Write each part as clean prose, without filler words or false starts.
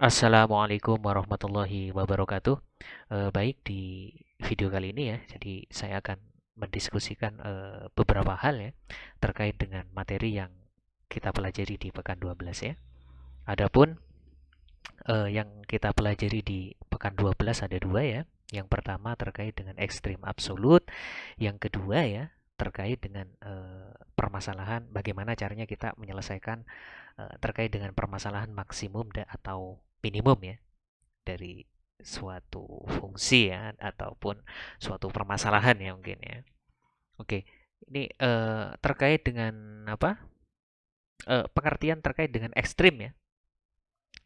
Assalamualaikum warahmatullahi wabarakatuh. Baik, di video kali ini ya, jadi saya akan mendiskusikan beberapa hal ya terkait dengan materi yang kita pelajari di pekan 12 ya. Adapun yang kita pelajari di pekan 12 ada dua ya. Yang pertama terkait dengan ekstrim absolut, yang kedua ya terkait dengan permasalahan bagaimana caranya kita menyelesaikan terkait dengan permasalahan maksimum atau minimum ya dari suatu fungsi ya ataupun suatu permasalahan ya mungkin ya. Oke, ini terkait dengan apa? Pengertian terkait dengan ekstrim ya.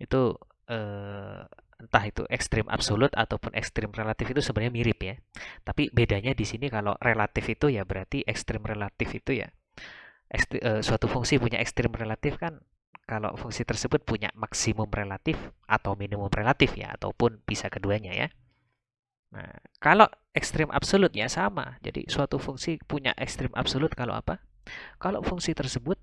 Itu eh, entah itu ekstrim absolut ataupun ekstrim relatif itu sebenarnya mirip ya. Tapi bedanya di sini kalau relatif itu ya berarti ekstrim relatif itu ya suatu fungsi punya ekstrim relatif kan kalau fungsi tersebut punya maksimum relatif atau minimum relatif ya ataupun bisa keduanya ya. Nah, kalau ekstrim absolut ya sama. Jadi suatu fungsi punya ekstrim absolut kalau apa? Kalau fungsi tersebut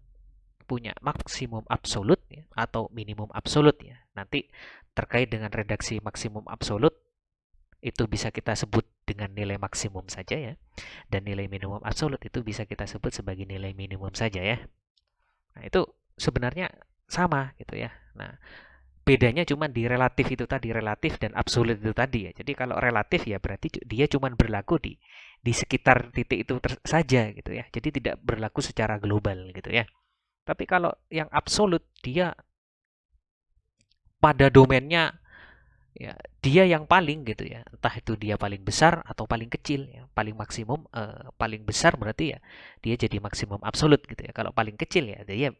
punya maksimum absolut ya, atau minimum absolut ya. Nanti terkait dengan redaksi maksimum absolut itu bisa kita sebut dengan nilai maksimum saja ya. Dan nilai minimum absolut itu bisa kita sebut sebagai nilai minimum saja ya. Nah, itu sebenarnya sama gitu ya. Nah, bedanya cuma di relatif itu tadi, relatif dan absolut itu tadi ya. Jadi kalau relatif ya berarti dia cuma berlaku di sekitar titik itu saja gitu ya. Jadi tidak berlaku secara global gitu ya. Tapi kalau yang absolut dia pada domainnya ya dia yang paling gitu ya. Entah itu dia paling besar atau paling kecil ya. Paling maksimum paling besar berarti ya dia jadi maksimum absolut gitu ya. Kalau paling kecil ya dia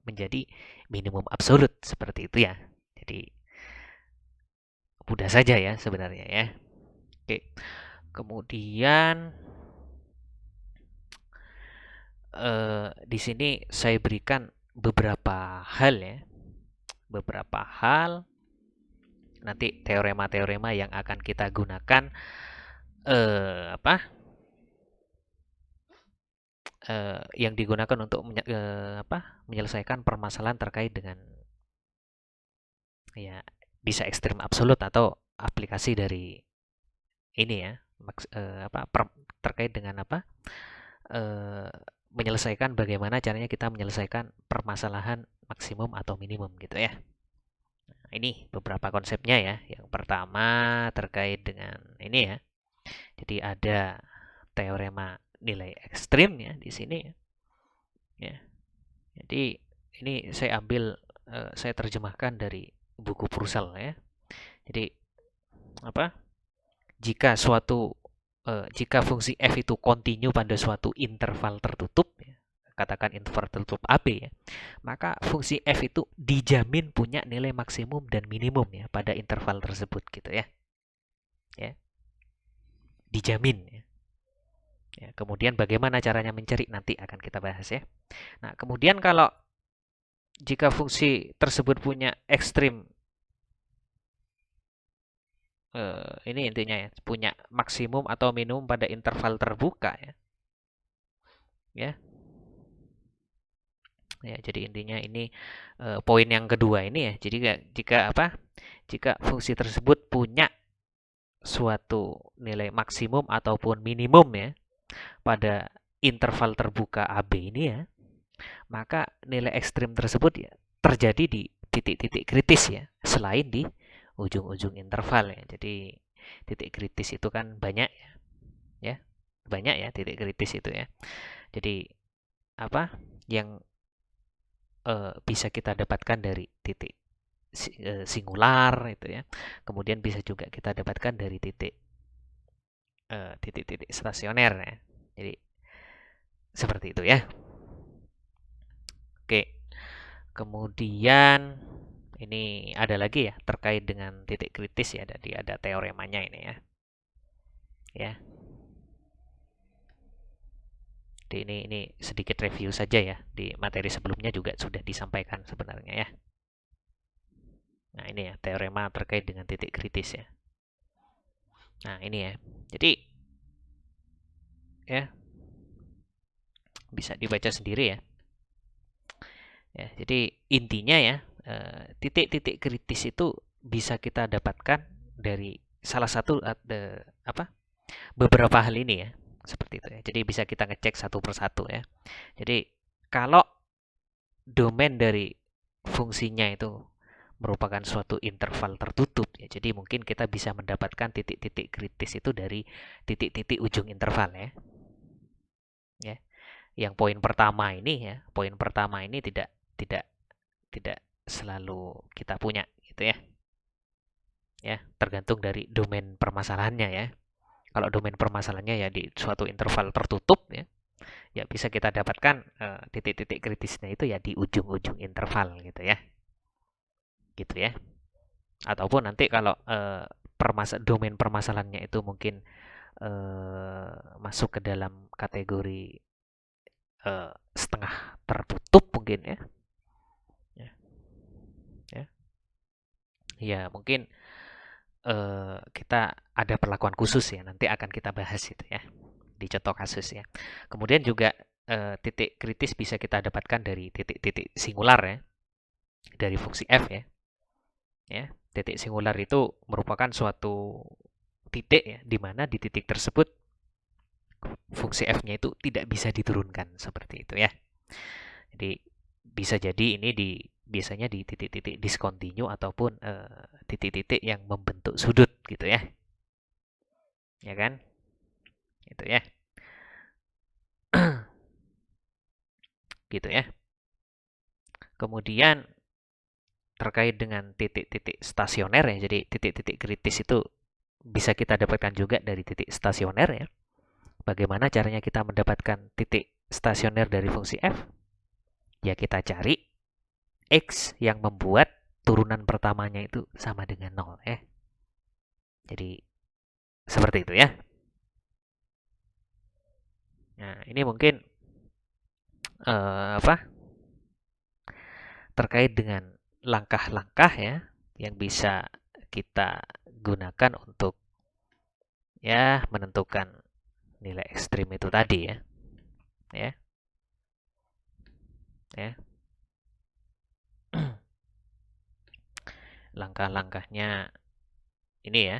menjadi minimum absolut seperti itu ya. Jadi mudah saja ya sebenarnya ya. Oke. Kemudian di sini saya berikan beberapa hal ya, beberapa hal nanti teorema-teorema yang akan kita gunakan apa? Yang digunakan untuk menyelesaikan permasalahan terkait dengan ya bisa ekstrim absolut atau aplikasi dari ini ya, terkait dengan apa? eh, menyelesaikan bagaimana caranya kita menyelesaikan permasalahan maksimum atau minimum gitu ya. Nah, ini beberapa konsepnya ya. Yang pertama terkait dengan ini ya. Jadi ada teorema nilai ekstrim ya di sini ya. Ya. Jadi ini saya terjemahkan dari buku Prussell ya. Jadi apa? Jika fungsi f itu kontinu pada suatu interval tertutup ya, katakan interval tertutup AB ya, maka fungsi f itu dijamin punya nilai maksimum dan minimum ya pada interval tersebut gitu ya. Ya, dijamin ya. Ya, kemudian bagaimana caranya mencari nanti akan kita bahas ya. Nah, kemudian kalau jika fungsi tersebut punya ekstrim ini intinya ya, punya maksimum atau minimum pada interval terbuka ya. Ya, ya jadi intinya ini poin yang kedua ini ya. Jadi jika apa? Jika fungsi tersebut punya suatu nilai maksimum ataupun minimum ya pada interval terbuka AB ini ya, maka nilai ekstrim tersebut ya terjadi di titik-titik kritis ya, selain di ujung-ujung interval ya. Jadi titik kritis itu kan banyak ya, ya banyak ya titik kritis itu ya. Jadi apa yang bisa kita dapatkan dari titik singular itu ya. Kemudian bisa juga kita dapatkan dari titik-titik stasioner ya. Jadi seperti itu ya. Oke. Kemudian ini ada lagi ya terkait dengan titik kritis ya. Ada teoremanya ini ya. Ya. Jadi ini sedikit review saja ya. Di materi sebelumnya juga sudah disampaikan sebenarnya ya. Nah, ini ya teorema terkait dengan titik kritis ya. Nah, ini ya. Jadi ya bisa dibaca sendiri ya. Ya, jadi intinya ya titik-titik kritis itu bisa kita dapatkan dari salah satu beberapa hal ini ya, seperti itu ya. Jadi bisa kita ngecek satu persatu ya. Jadi kalau domain dari fungsinya itu merupakan suatu interval tertutup ya. Jadi mungkin kita bisa mendapatkan titik-titik kritis itu dari titik-titik ujung interval ya. Ya. Yang poin pertama ini ya, poin pertama ini tidak tidak tidak selalu kita punya gitu ya. Ya, tergantung dari domain permasalahannya ya. Kalau domain permasalahannya ya di suatu interval tertutup ya, ya bisa kita dapatkan titik-titik kritisnya itu ya di ujung-ujung interval gitu ya. Gitu ya. Ataupun nanti kalau domain permasalahannya itu mungkin masuk ke dalam kategori setengah tertutup mungkin ya. Ya, ya. Ya, mungkin kita ada perlakuan khusus ya, nanti akan kita bahas itu ya di contoh kasus ya. Kemudian juga titik kritis bisa kita dapatkan dari titik-titik singular ya, dari fungsi f ya. Ya, titik singular itu merupakan suatu titik ya, di mana di titik tersebut fungsi f-nya itu tidak bisa diturunkan seperti itu ya. Jadi bisa jadi ini biasanya di titik-titik diskontinu ataupun titik-titik yang membentuk sudut gitu ya. Ya kan? Itu ya. Gitu ya. Kemudian terkait dengan titik-titik stasioner ya. Jadi titik-titik kritis itu bisa kita dapatkan juga dari titik stasioner ya. Bagaimana caranya kita mendapatkan titik stasioner dari fungsi f? Ya kita cari x yang membuat turunan pertamanya itu sama dengan 0 ya. Jadi seperti itu ya. Nah, ini mungkin terkait dengan langkah-langkah ya yang bisa kita gunakan untuk ya menentukan nilai ekstrim itu tadi ya. Ya. Ya. Langkah-langkahnya ini ya.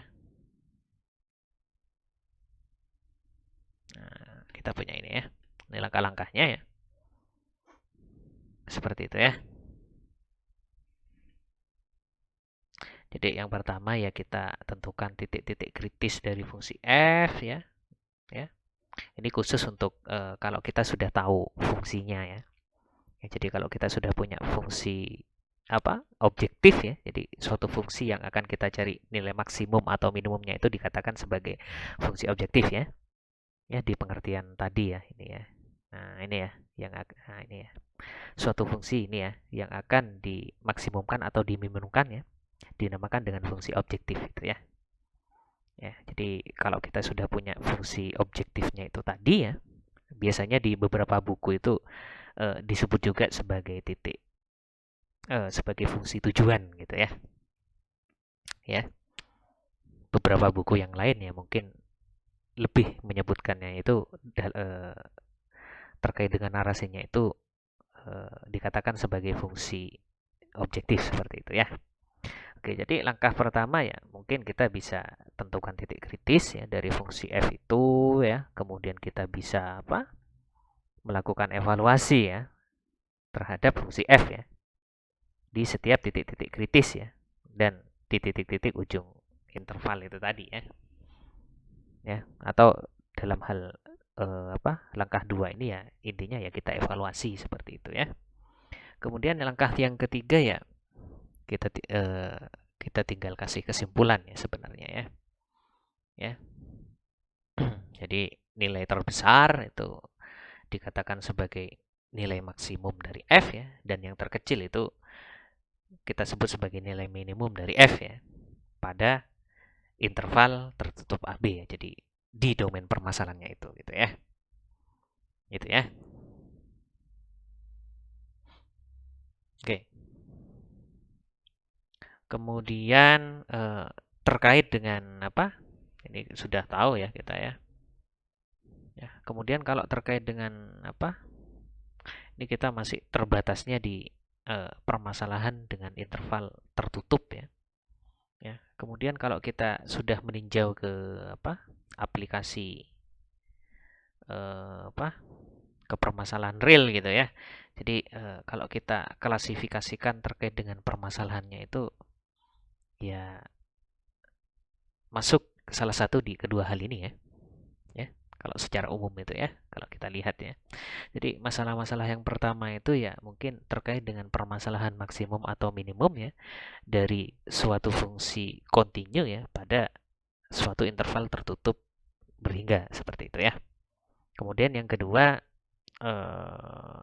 Nah, kita punya ini ya. Ini langkah-langkahnya ya. Seperti itu ya. Jadi yang pertama ya kita tentukan titik-titik kritis dari fungsi f ya. Ya. Ini khusus untuk kalau kita sudah tahu fungsinya ya. Ya, jadi kalau kita sudah punya fungsi objektif ya, jadi suatu fungsi yang akan kita cari nilai maksimum atau minimumnya itu dikatakan sebagai fungsi objektif ya. Ya di pengertian tadi ya ini ya. Nah, ini ya ini ya. Suatu fungsi ini ya yang akan dimaksimumkan atau diminimumkan ya dinamakan dengan fungsi objektif itu ya. Ya, jadi kalau kita sudah punya fungsi objektifnya itu tadi ya, biasanya di beberapa buku itu disebut juga sebagai titik sebagai fungsi tujuan gitu ya. Ya. Beberapa buku yang lain ya mungkin lebih menyebutkannya itu terkait dengan narasinya itu dikatakan sebagai fungsi objektif seperti itu ya. Oke, jadi langkah pertama ya mungkin kita bisa tentukan titik kritis ya dari fungsi f itu ya. Kemudian kita bisa melakukan evaluasi ya terhadap fungsi f ya di setiap titik-titik kritis ya dan di titik-titik ujung interval itu tadi ya. Ya, atau dalam hal langkah dua ini ya intinya ya kita evaluasi seperti itu ya. Kemudian langkah yang ketiga ya kita kita tinggal kasih kesimpulan ya sebenarnya ya. Ya. Jadi nilai terbesar itu dikatakan sebagai nilai maksimum dari f ya dan yang terkecil itu kita sebut sebagai nilai minimum dari f ya pada interval tertutup AB ya. Jadi di domain permasalahannya itu gitu ya. Gitu ya. Oke. Kemudian terkait dengan ini sudah tahu ya kita ya. Ya, kemudian kalau terkait dengan ini kita masih terbatasnya di permasalahan dengan interval tertutup ya. Ya, kemudian kalau kita sudah meninjau ke aplikasi apa ke permasalahan real gitu ya. Jadi kalau kita klasifikasikan terkait dengan permasalahannya itu ya masuk salah satu di kedua hal ini ya. Ya, kalau secara umum itu ya, kalau kita lihat ya. Jadi masalah-masalah yang pertama itu ya mungkin terkait dengan permasalahan maksimum atau minimum ya dari suatu fungsi kontinu ya pada suatu interval tertutup berhingga seperti itu ya. Kemudian yang kedua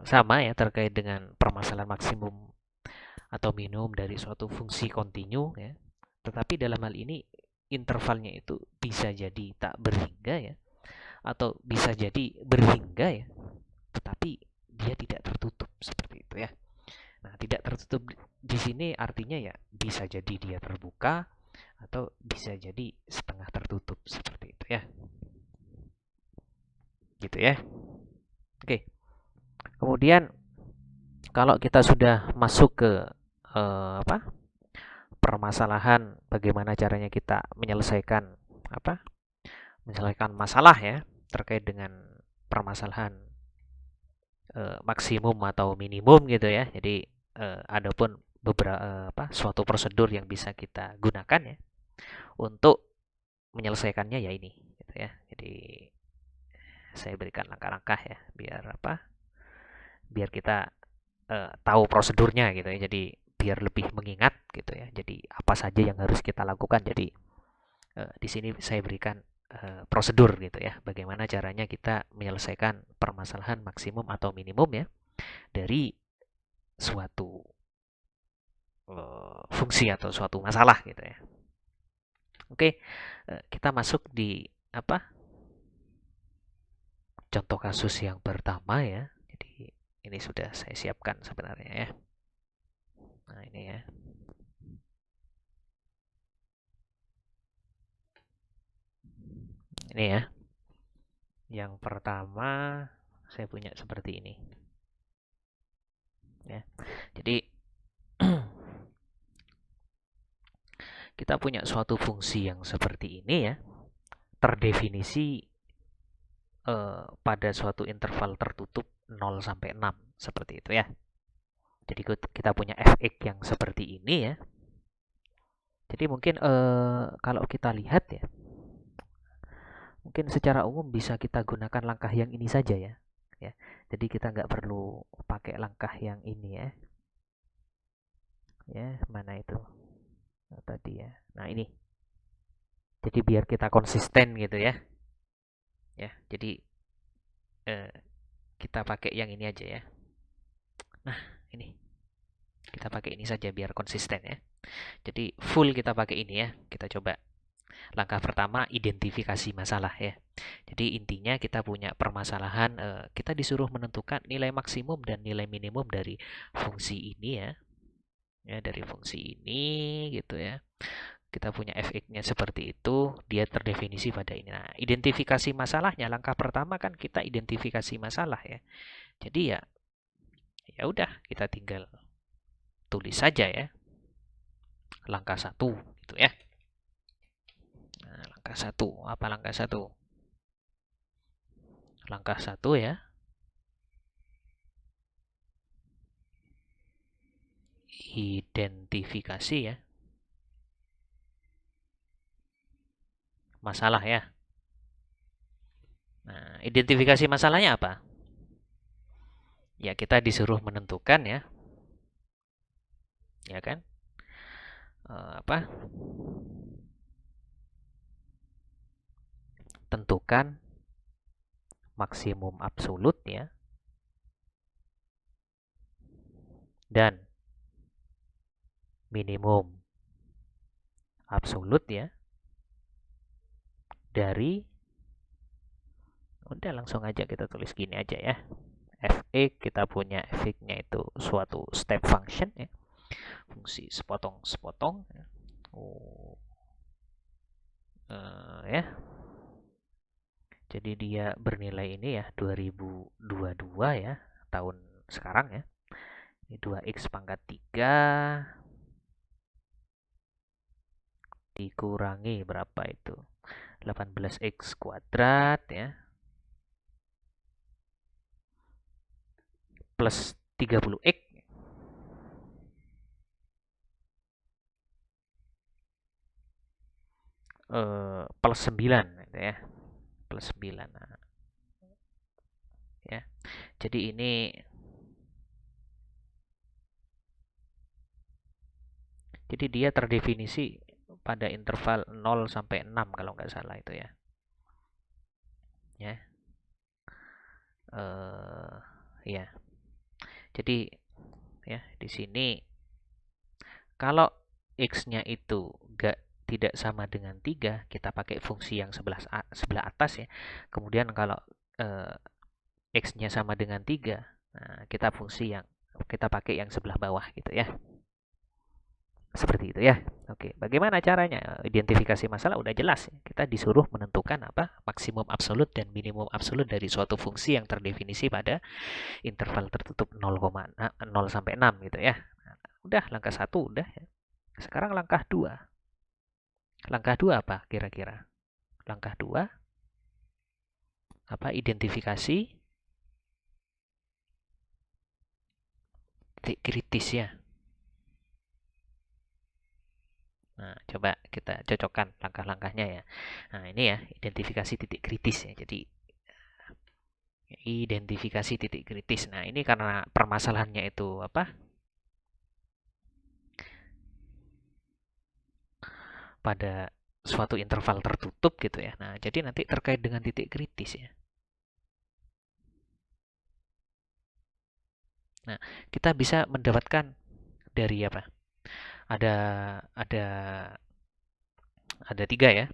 sama ya terkait dengan permasalahan maksimum atau minimum dari suatu fungsi kontinu ya. Tetapi dalam hal ini intervalnya itu bisa jadi tak berhingga ya atau bisa jadi berhingga ya, tetapi dia tidak tertutup seperti itu ya. Nah, tidak tertutup di sini artinya ya bisa jadi dia terbuka atau bisa jadi setengah tertutup seperti itu ya. Gitu ya. Oke. Kemudian kalau kita sudah masuk ke permasalahan bagaimana caranya kita menyelesaikan menyelesaikan masalah ya terkait dengan permasalahan maksimum atau minimum gitu ya. Jadi adapun beberapa suatu prosedur yang bisa kita gunakan ya untuk menyelesaikannya ya ini gitu ya. Jadi saya berikan langkah-langkah ya biar kita tahu prosedurnya gitu ya. Jadi biar lebih mengingat gitu ya. Jadi apa saja yang harus kita lakukan. Jadi di sini saya berikan prosedur gitu ya. Bagaimana caranya kita menyelesaikan permasalahan maksimum atau minimum ya dari suatu fungsi atau suatu masalah gitu ya. Oke, kita masuk di contoh kasus yang pertama ya. Jadi ini sudah saya siapkan sebenarnya ya. Nah, ini ya. Ini ya. Yang pertama saya punya seperti ini. Ya. Jadi kita punya suatu fungsi yang seperti ini ya. Terdefinisi pada suatu interval tertutup 0 sampai 6 seperti itu ya. Jadi kita punya fx yang seperti ini ya. Jadi mungkin kalau kita lihat ya, mungkin secara umum bisa kita gunakan langkah yang ini saja ya. Ya, jadi kita nggak perlu pakai langkah yang ini ya. Ya, mana itu? Nah, tadi ya. Nah ini. Jadi biar kita konsisten gitu ya. Ya, jadi kita pakai yang ini aja ya. Nah, ini. Kita pakai ini saja biar konsisten ya. Jadi full kita pakai ini ya. Kita coba. Langkah pertama identifikasi masalah ya. Jadi intinya kita punya permasalahan, kita disuruh menentukan nilai maksimum dan nilai minimum dari fungsi ini ya. Ya, dari fungsi ini gitu ya. Kita punya fx-nya seperti itu, dia terdefinisi pada ini. Nah, identifikasi masalahnya langkah pertama kan kita identifikasi masalah ya. Jadi ya udah kita tinggal tulis saja ya. Langkah 1 gitu ya. Nah, langkah 1, apa langkah 1? Langkah 1 ya. Identifikasi ya. Masalah ya. Nah, identifikasi masalahnya apa? Ya, kita disuruh menentukan ya. Ya kan? Tentukan maksimum absolut ya. Dan minimum absolut ya. Dari udah langsung aja kita tulis gini aja ya. Fx kita punya fx-nya itu suatu step function ya. Fungsi sepotong-sepotong ya. Ya. Jadi dia bernilai ini ya 2022 ya, tahun sekarang ya. Ini 2x pangkat 3 dikurangi berapa itu? 18x kuadrat ya. Plus 30x plus 9 gitu ya. Plus 9. Nah, ya. Jadi dia terdefinisi pada interval 0 sampai 6 kalau nggak salah itu ya. Ya. Ya. Jadi ya di sini kalau x-nya itu tidak sama dengan 3, kita pakai fungsi yang sebelah atas ya. Kemudian kalau x-nya sama dengan 3, nah kita pakai yang sebelah bawah gitu ya. Seperti itu ya. Oke, bagaimana caranya? Identifikasi masalah udah jelas ya. Kita disuruh menentukan apa? Maksimum absolut dan minimum absolut dari suatu fungsi yang terdefinisi pada interval tertutup 0, 0 sampai 6 gitu ya. Udah langkah 1 udah ya. Sekarang langkah 2. Langkah 2 apa kira-kira? Langkah 2 apa? Identifikasi titik kritis ya. Nah, coba kita cocokkan langkah-langkahnya ya. Nah, ini ya, identifikasi titik kritis ya. Jadi identifikasi titik kritis. Nah, ini karena permasalahannya itu apa? Pada suatu interval tertutup gitu ya. Nah, jadi nanti terkait dengan titik kritis ya. Nah, kita bisa mendapatkan dari apa? Ada ada ada 3 ya.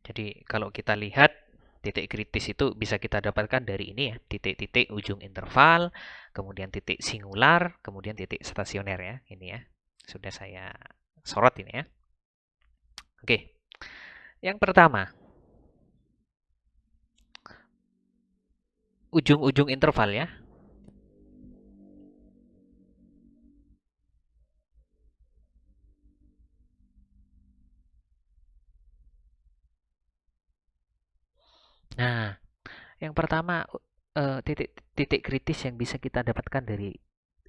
Jadi kalau kita lihat titik kritis itu bisa kita dapatkan dari ini ya, titik-titik ujung interval, kemudian titik singular, kemudian titik stasioner ya. Ini ya. Sudah saya sorot ini ya. Oke. Yang pertama, ujung-ujung interval ya. Nah, yang pertama titik kritis yang bisa kita dapatkan dari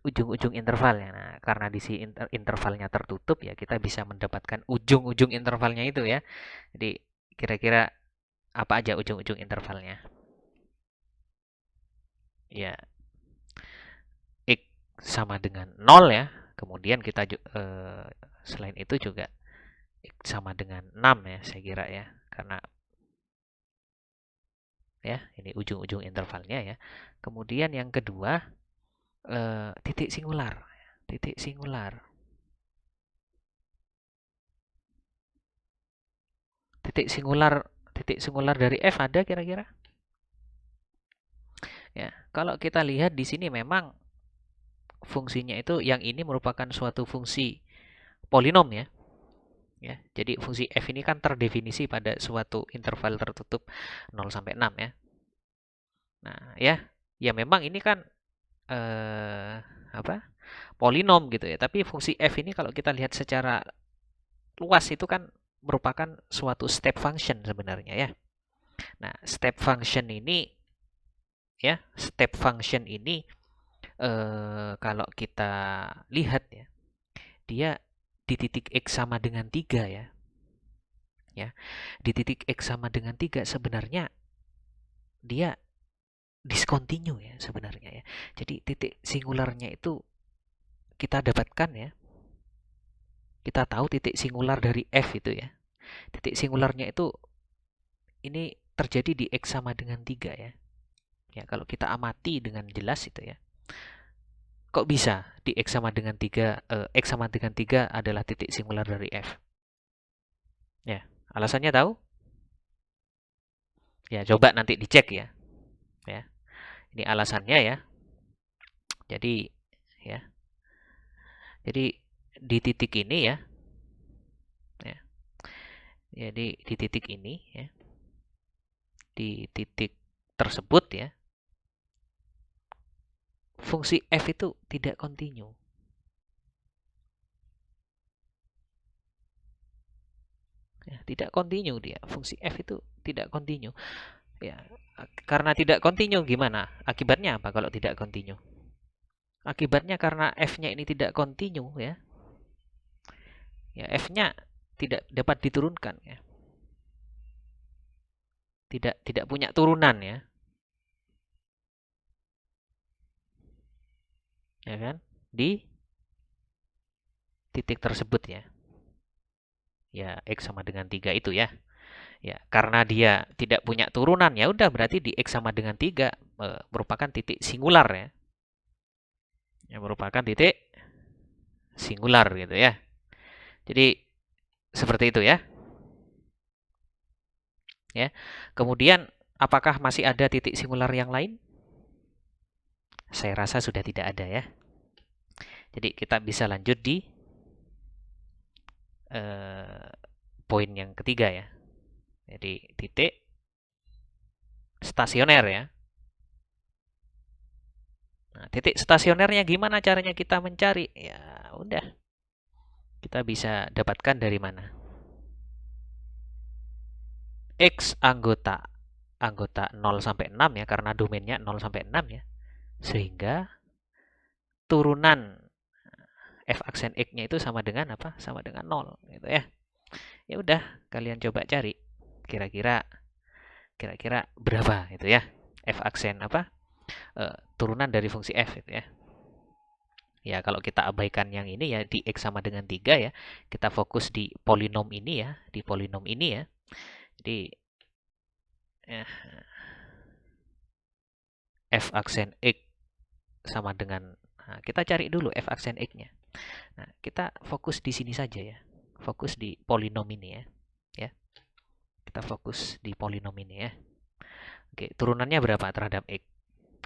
ujung-ujung intervalnya. Nah, karena di si intervalnya tertutup ya, kita bisa mendapatkan ujung-ujung intervalnya itu ya. Jadi kira-kira apa aja ujung-ujung intervalnya? Ya, x sama dengan 0 ya. Kemudian kita selain itu juga x sama dengan 6 ya, saya kira ya. Karena ya, ini ujung-ujung intervalnya ya. Kemudian yang kedua titik singular. Titik singular. Titik singular dari f ada kira-kira? Ya, kalau kita lihat di sini memang fungsinya itu yang ini merupakan suatu fungsi polinom ya. Ya, jadi fungsi f ini kan terdefinisi pada suatu interval tertutup 0 sampai 6 ya. Nah, ya memang ini kan apa? Polinom gitu ya. Tapi fungsi f ini kalau kita lihat secara luas itu kan merupakan suatu step function sebenarnya ya. Nah, step function ini kalau kita lihat ya, dia di titik x sama dengan 3 ya. Ya. Di titik x sama dengan 3 sebenarnya dia discontinue ya sebenarnya ya. Jadi titik singularnya itu kita dapatkan ya. Kita tahu titik singular dari f itu ya. Titik singularnya itu ini terjadi di x sama dengan 3 ya. Ya, kalau kita amati dengan jelas itu ya. Kok bisa di x sama dengan 3 x sama dengan 3 adalah titik singular dari f? Ya, alasannya tahu? Ya, coba nanti dicek ya. Ya. Ini alasannya ya. Jadi ya. Jadi di titik ini ya. Ya. Jadi di titik ini ya. Di titik tersebut ya. fungsi f itu tidak kontinu. Ya, tidak kontinu dia. Fungsi f itu tidak kontinu. Ya, karena tidak kontinu gimana? Akibatnya apa kalau tidak kontinu? Akibatnya karena f-nya ini tidak kontinu ya. Ya, f-nya tidak dapat diturunkan ya. Tidak punya turunan ya. Ya kan? Di titik tersebut ya. Ya, x sama dengan 3 itu ya. Ya, karena dia tidak punya turunan ya udah berarti di x sama dengan 3 merupakan titik singular ya. Yang merupakan titik singular gitu ya. Jadi seperti itu ya. Ya. Kemudian apakah masih ada titik singular yang lain? Saya rasa sudah tidak ada ya. Jadi kita bisa lanjut di poin yang ketiga ya. Jadi titik stasioner ya. Nah, titik stasionernya gimana caranya kita mencari? Ya, udah. Kita bisa dapatkan dari mana? X anggota 0 sampai 6 ya karena domainnya 0 sampai 6 ya. Sehingga turunan f aksen x-nya itu sama dengan apa? Sama dengan 0 gitu ya. Ya udah, kalian coba cari kira-kira berapa itu ya. F aksen apa? Turunan dari fungsi f itu ya. Ya, kalau kita abaikan yang ini ya di x sama dengan 3 ya. Kita fokus di polinom ini ya, di polinom ini ya. Jadi ya, f aksen x sama dengan kita cari dulu f aksen x-nya. Nah, kita fokus di sini saja ya. Fokus di polinom ini ya. Ya. Kita fokus di polinom ini ya. Oke, turunannya berapa terhadap x?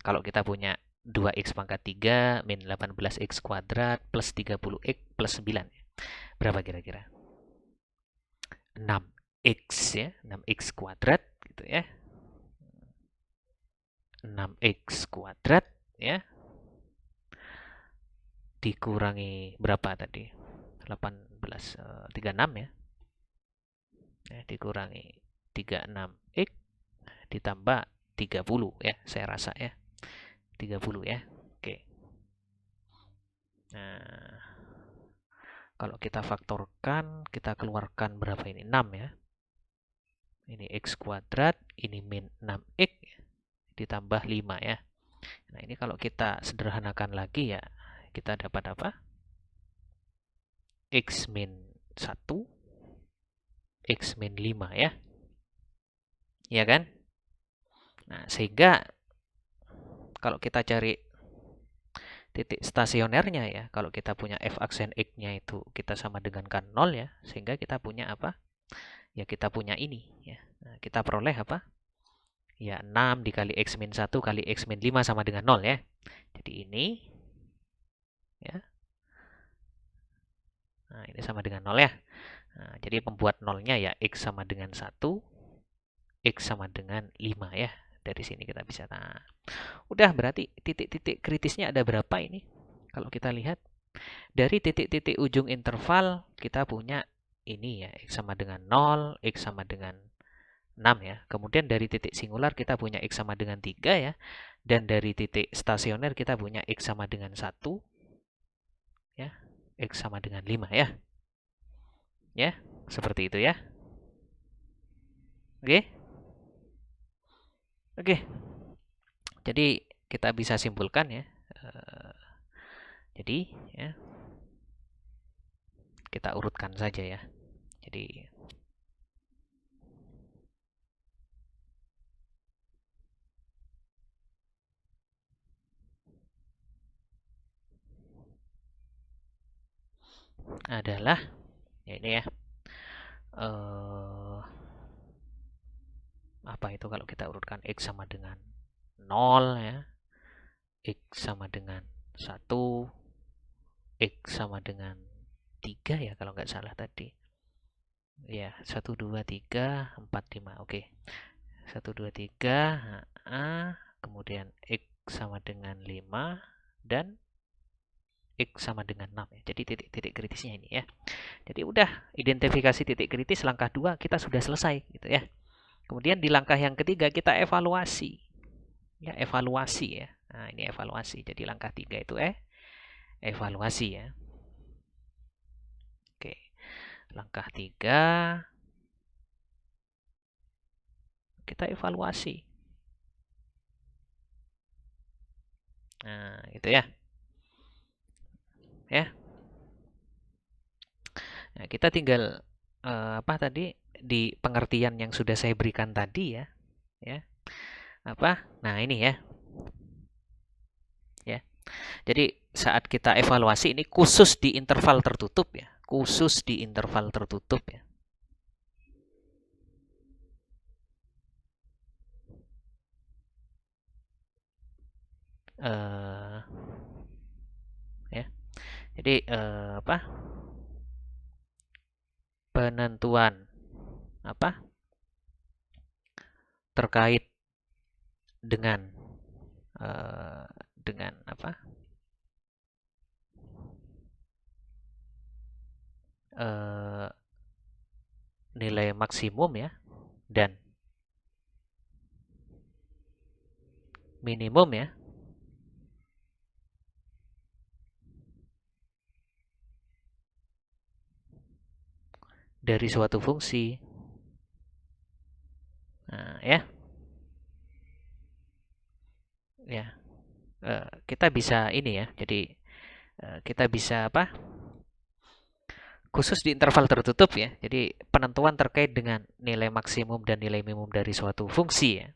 Kalau kita punya 2x pangkat 3 min 18x kuadrat plus 30x plus 9. Berapa kira-kira? 6x ya, 6x kuadrat gitu ya. 6x kuadrat ya. Dikurangi berapa tadi? 18 36 ya. Dikurangi 36x ditambah 30 ya, saya rasa ya. 30 ya. Oke. Nah, kalau kita faktorkan, kita keluarkan berapa ini? 6 ya. Ini x kuadrat, ini min 6x ditambah 5 ya. Nah, ini kalau kita sederhanakan lagi ya, kita dapat apa? X min 1, X min 5 ya. Ya kan? Nah, sehingga kalau kita cari titik stasionernya ya, kalau kita punya f aksen x-nya itu kita sama dengan kan 0 ya, sehingga kita punya apa? Ya kita punya ini ya. Nah, kita peroleh apa? Ya 6 dikali x min 1 kali x min 5 sama dengan 0 ya. Jadi ini ya. Nah, ini sama dengan 0 ya. Nah, jadi pembuat nolnya ya x sama dengan 1, x sama dengan 5 ya. Dari sini kita bisa. Nah, udah berarti titik-titik kritisnya ada berapa ini? Kalau kita lihat dari titik-titik ujung interval kita punya ini ya, x sama dengan 0, x sama dengan 6 ya. Kemudian dari titik singular kita punya x sama dengan 3 ya. Dan dari titik stasioner kita punya x sama dengan 1 ya. X sama dengan 5 ya. Ya, seperti itu ya. Oke. Oke. Jadi kita bisa simpulkan ya. Jadi ya kita urutkan saja ya. Jadi adalah ya ini ya. Apa itu kalau kita urutkan x sama dengan 0 ya. X sama dengan 1, X sama dengan 3 ya kalau nggak salah tadi. Ya, 1, 2, 3, 4, 5. Oke. 1, 2, 3. Kemudian X sama dengan 5. dan X sama dengan 6 ya. Jadi titik-titik kritisnya ini ya. Jadi udah identifikasi titik kritis langkah 2 kita sudah selesai gitu ya. Kemudian di langkah yang ketiga kita evaluasi. Ya, evaluasi ya. Nah, ini evaluasi. Jadi langkah 3 itu evaluasi ya. Oke. Langkah 3 kita evaluasi. Nah, gitu ya. Ya. Nah, kita tinggal apa tadi di pengertian yang sudah saya berikan tadi ya. Ya. Apa? Nah, ini ya. Ya. Jadi saat kita evaluasi ini khusus di interval tertutup ya. Khusus di interval tertutup ya. Ya. Jadi apa? Penentuan apa? Terkait dengan apa? Nilai maksimum ya dan minimum ya dari suatu fungsi. Nah, ya. Ya. Kita bisa ini ya. Jadi kita bisa apa? Khusus di interval tertutup ya. Jadi penentuan terkait dengan nilai maksimum dan nilai minimum dari suatu fungsi ya.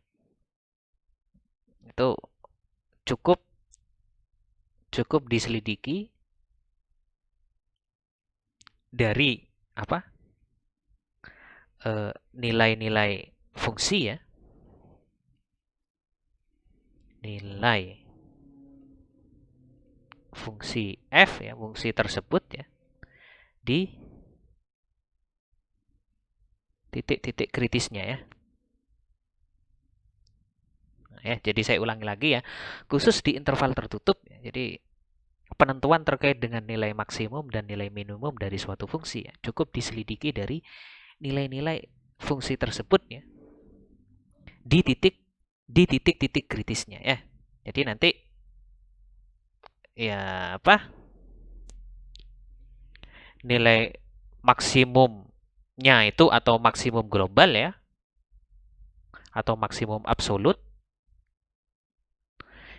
Itu cukup diselidiki dari apa? Nilai-nilai fungsi ya. Nilai fungsi f ya, fungsi tersebut ya di titik-titik kritisnya ya. Ya, jadi saya ulangi lagi ya. Khusus di interval tertutup ya. Jadi penentuan terkait dengan nilai maksimum dan nilai minimum dari suatu fungsi ya, cukup diselidiki dari nilai-nilai fungsi tersebut ya di titik-titik kritisnya ya. Jadi nanti ya apa? Nilai maksimumnya itu atau maksimum global ya atau maksimum absolut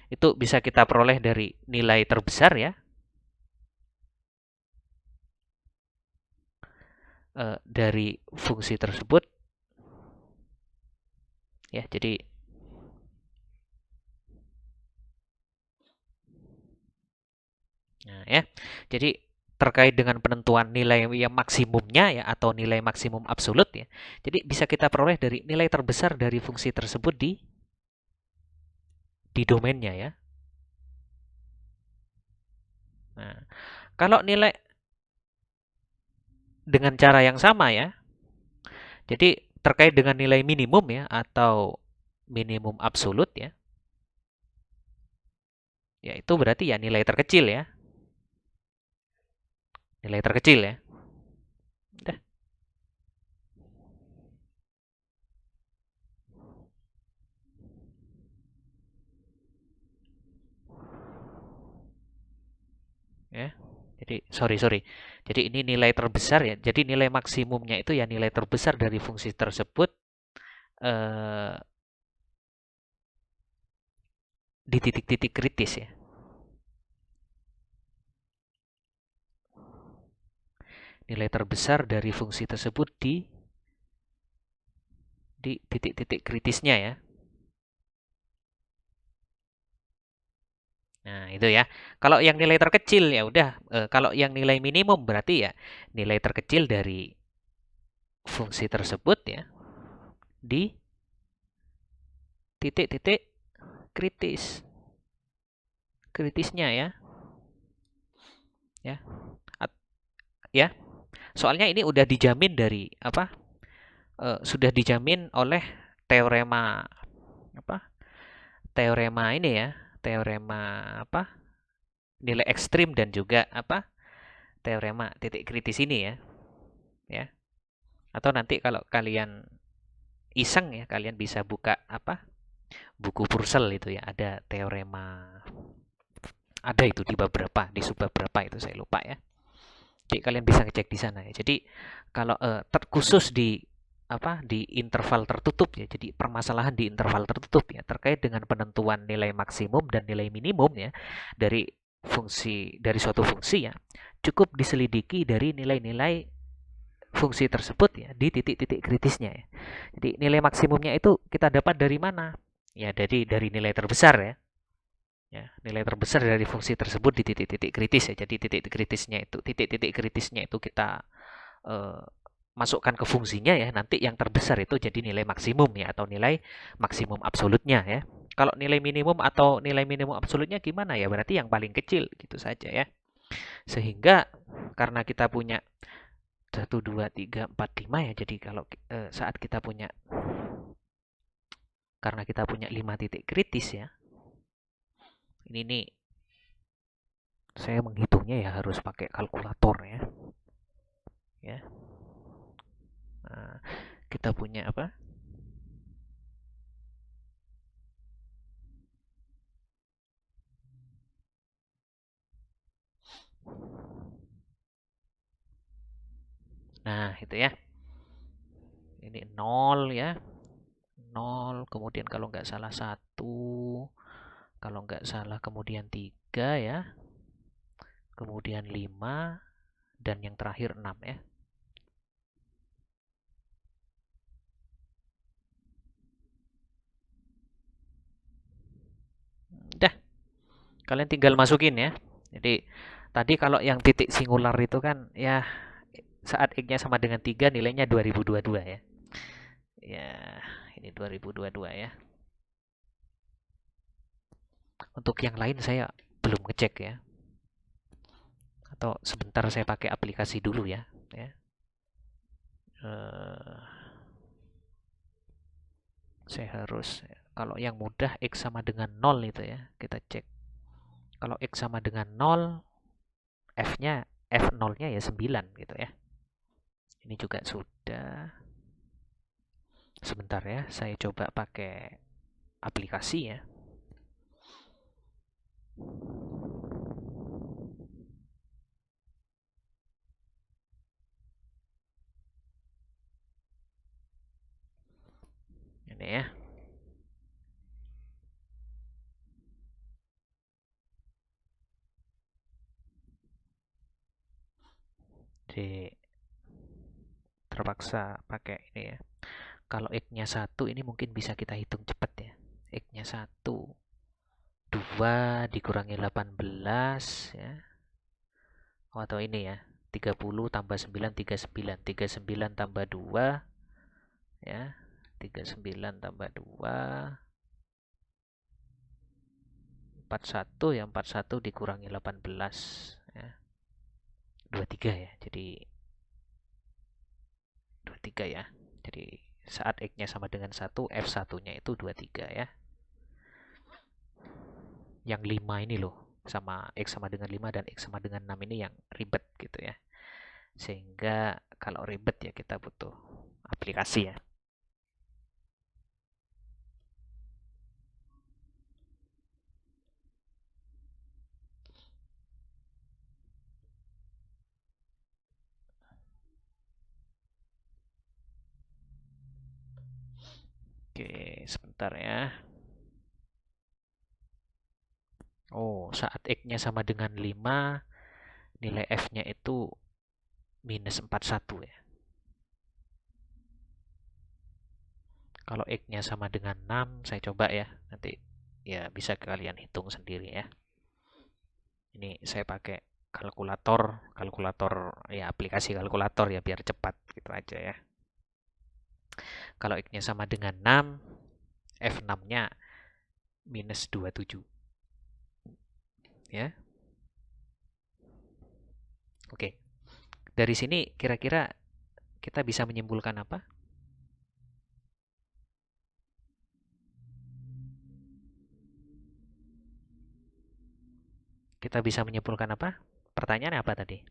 itu bisa kita peroleh dari nilai terbesar ya dari fungsi tersebut ya. Jadi nah, ya. Jadi terkait dengan penentuan nilai yang maksimumnya ya atau nilai maksimum absolut ya. Jadi bisa kita peroleh dari nilai terbesar dari fungsi tersebut di domainnya ya. Nah, kalau nilai dengan cara yang sama ya. Jadi terkait dengan nilai minimum ya atau minimum absolut ya. Ya itu berarti ya nilai terkecil ya. Nilai terkecil ya. Udah. Ya. Jadi sorry. Jadi ini nilai terbesar ya. Jadi nilai maksimumnya itu ya nilai terbesar dari fungsi tersebut eh, di titik-titik kritis ya. Nilai terbesar dari fungsi tersebut di titik-titik kritisnya ya. Nah, itu ya. Kalau yang nilai terkecil ya udah kalau yang nilai minimum berarti ya nilai terkecil dari fungsi tersebut ya di titik-titik kritis. Kritisnya ya. Ya. Ya. Soalnya ini udah dijamin dari apa? Sudah dijamin oleh teorema apa? Teorema ini ya. Teorema apa? nilai ekstrim dan juga apa teorema titik kritis ini ya. Ya. Atau nanti kalau kalian iseng ya, kalian bisa buka apa buku Purcell itu ya, ada teorema, ada itu di beberapa, di subbab berapa itu saya lupa ya. Jadi kalian bisa ngecek di sana ya. Jadi kalau khusus di apa di interval tertutup ya. Jadi permasalahan di interval tertutup ya terkait dengan penentuan nilai maksimum dan nilai minimum ya dari dari suatu fungsi ya. Cukup diselidiki dari nilai-nilai fungsi tersebut ya di titik-titik kritisnya ya. Jadi nilai maksimumnya itu kita dapat dari mana? Ya dari nilai terbesar ya. Ya, nilai terbesar dari fungsi tersebut di titik-titik kritis ya. Jadi titik-titik kritisnya itu kita eh, masukkan ke fungsinya ya. Nanti yang terbesar itu jadi nilai maksimum ya atau nilai maksimum absolutnya ya. Kalau nilai minimum atau nilai minimum absolutnya gimana ya? Berarti yang paling kecil gitu saja ya. Sehingga karena kita punya 1, 2, 3, 4, 5 ya. Jadi kalau saat kita punya karena kita punya 5 titik kritis ya. Ini nih saya menghitungnya ya harus pakai kalkulator ya. Ya. Nah, kita punya apa? Nah, itu ya. Ini 0 ya. 0, kemudian kalau nggak salah 1, kalau nggak salah kemudian 3 ya, kemudian 5, dan yang terakhir 6 ya. Udah, kalian tinggal masukin ya. Jadi tadi kalau yang titik singular itu kan ya saat X-nya sama dengan 3 nilainya 2022 ya. Ya, ini 2022 ya. Untuk yang lain saya belum ngecek ya. Atau sebentar saya pakai aplikasi dulu ya. Ya. Saya harus kalau yang mudah X sama dengan 0 itu ya. Kita cek. Kalau X sama dengan 0, F-nya F0-nya ya 9 gitu ya. Ini juga sudah. Sebentar ya, saya coba pakai aplikasi ya. Ini ya. Jadi terpaksa pakai ini ya. Kalau X-nya 1 ini mungkin bisa kita hitung cepat ya. X-nya 1, 2 dikurangi 18 ya. Oh, atau ini ya. 30 tambah 9, 39. 39 tambah 2 ya. 39 tambah 2, 41 ya. 41 dikurangi 18 ya. 23 ya. Jadi 23 ya. Jadi saat X-nya sama dengan 1, F1-nya itu 23 ya. Yang 5 ini loh, sama X sama dengan 5 dan X sama dengan 6 ini yang ribet gitu ya. Sehingga kalau ribet ya kita butuh aplikasi ya. Oke, sebentar ya. Oh, saat X-nya sama dengan 5, nilai F-nya itu minus 41 ya. Kalau X-nya sama dengan 6, saya coba ya. Nanti ya bisa kalian hitung sendiri ya. Ini saya pakai kalkulator ya aplikasi kalkulator ya biar cepat gitu aja ya. Kalau X-nya sama dengan 6, F6-nya minus 27 ya. Oke. Dari sini kira-kira kita bisa menyimpulkan apa? Kita bisa menyimpulkan apa? Pertanyaannya apa tadi?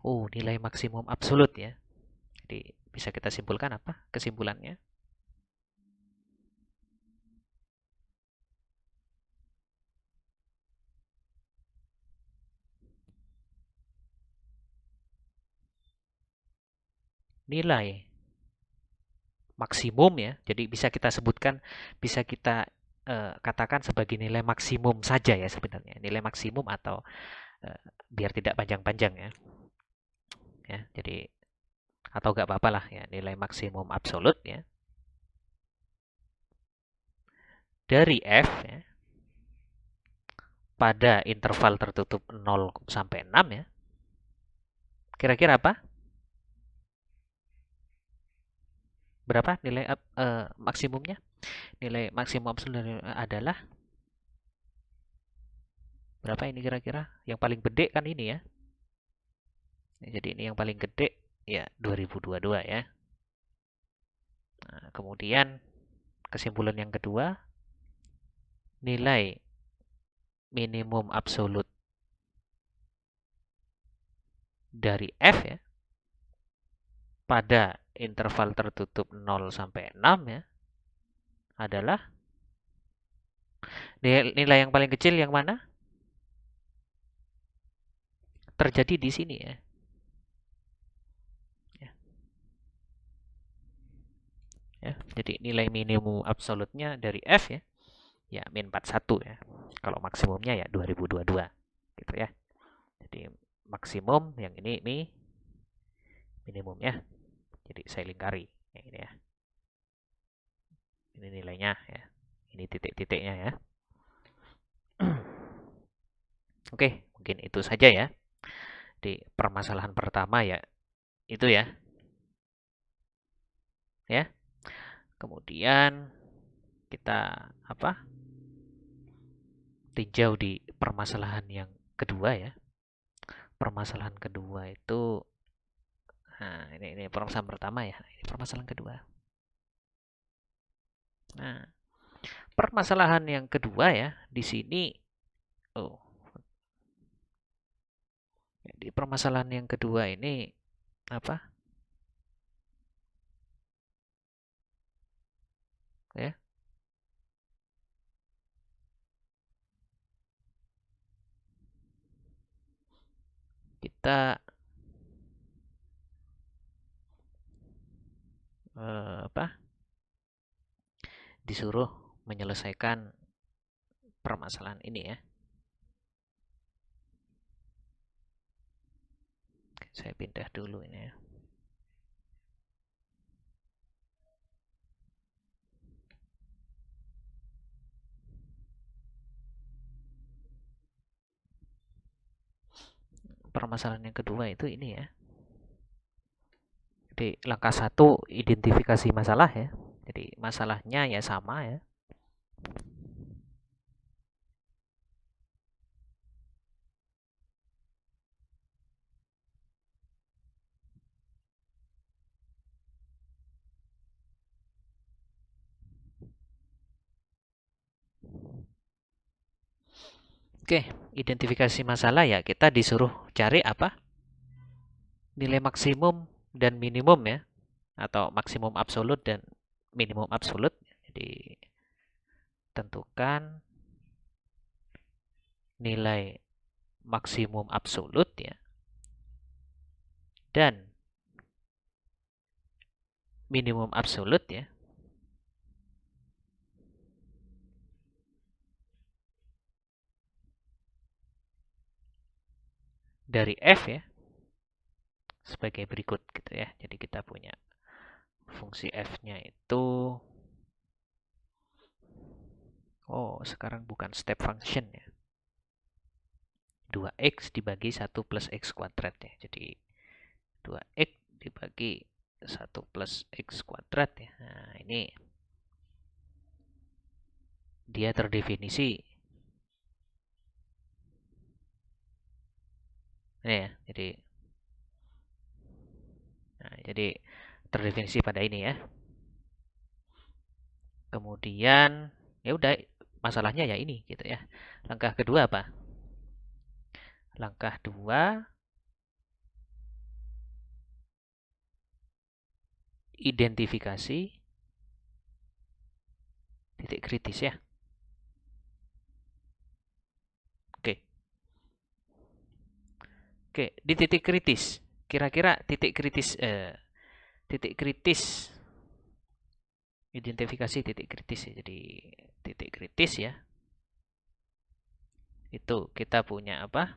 Oh, nilai maksimum absolut ya. Jadi bisa kita simpulkan apa kesimpulannya? Nilai maksimum ya. Jadi bisa kita sebutkan, bisa kita katakan sebagai nilai maksimum saja ya sebenarnya. Nilai maksimum atau biar tidak panjang-panjang ya. Ya, jadi atau gak apa-apa lah ya, nilai maksimum absolut ya dari F ya, pada interval tertutup 0 sampai 6 ya. Kira-kira apa? Berapa nilai maksimumnya? Nilai maksimum absolut adalah berapa ini kira-kira? Yang paling gede kan ini ya. Jadi ini yang paling gede ya 2022 ya. Nah, kemudian kesimpulan yang kedua, nilai minimum absolut dari F ya pada interval tertutup 0 sampai 6 ya adalah nilai yang paling kecil yang mana? Terjadi di sini ya. Ya, ya. Jadi nilai minimum absolutnya dari F ya, ya min 41 ya. Kalau maksimumnya ya 2022 gitu ya. Jadi maksimum yang ini minimum ya. Jadi saya lingkari yang ini ya. Ini nilainya ya. Ini titik-titiknya ya. Oke, mungkin itu saja ya. Di permasalahan pertama ya itu ya. Ya. Kemudian kita apa? Tinjau di permasalahan yang kedua ya. Permasalahan kedua itu nah ini permasalahan pertama ya. Ini permasalahan kedua. Nah, permasalahan yang kedua ya, di sini oh, di permasalahan yang kedua ini apa? Ya, kita apa? Disuruh menyelesaikan permasalahan ini ya. Saya pindah dulu ini ya. Permasalahan yang kedua itu ini ya. Jadi langkah satu identifikasi masalah ya. Jadi masalahnya ya sama ya. Oke, identifikasi masalah ya kita disuruh cari apa? Nilai maksimum dan minimum ya. Atau maksimum absolut dan minimum absolut. Jadi tentukan nilai maksimum absolut ya dan minimum absolut ya dari F ya sebagai berikut gitu ya. Jadi kita punya fungsi F-nya itu sekarang bukan step function ya. 2x dibagi 1 plus x kuadrat ya. Jadi 2x dibagi 1 plus x kuadrat ya. Nah, ini dia terdefinisi ini ya. Jadi terdefinisi pada ini ya. Kemudian ya udah masalahnya ya ini gitu ya. Langkah kedua apa? Langkah dua, identifikasi titik kritis ya. Oke. Oke, di titik kritis. Kira-kira titik kritis, identifikasi titik kritis ya. Jadi titik kritis ya. Itu kita punya apa?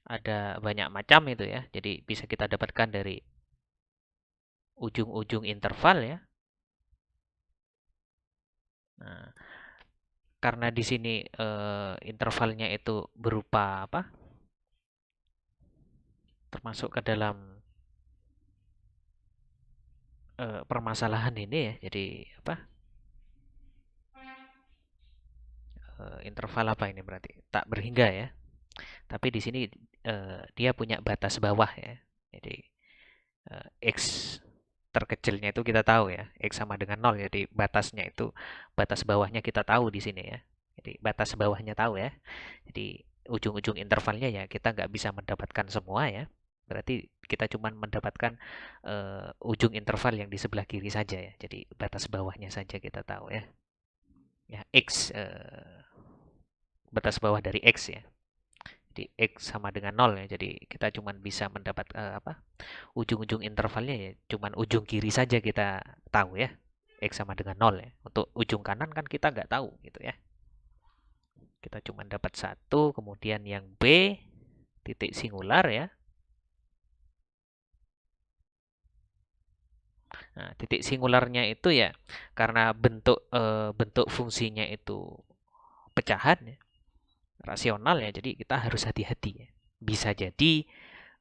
Ada banyak macam itu ya. Jadi bisa kita dapatkan dari ujung-ujung interval ya. Nah, karena di sini intervalnya itu berupa apa? Termasuk ke dalam permasalahan ini ya. Jadi apa? Interval apa ini berarti? Tak berhingga ya. Tapi di sini dia punya batas bawah ya. Jadi x terkecilnya itu kita tahu ya, x sama dengan 0. Jadi batasnya itu, batas bawahnya kita tahu di sini ya. Jadi batas bawahnya tahu ya. Jadi ujung-ujung intervalnya ya kita nggak bisa mendapatkan semua ya. Berarti kita cuma mendapatkan ujung interval yang di sebelah kiri saja ya. Jadi batas bawahnya saja kita tahu ya. Ya x batas bawah dari x ya. Jadi x sama dengan 0 ya. Jadi kita cuma bisa mendapat apa? Ujung-ujung intervalnya ya cuman ujung kiri saja kita tahu ya. X sama dengan 0 ya. Untuk ujung kanan kan kita nggak tahu gitu ya. Kita cuma dapat satu, kemudian yang B titik singular ya. Nah, titik singularnya itu ya karena bentuk fungsinya itu pecahan ya, rasional ya. Jadi kita harus hati-hati ya. Bisa jadi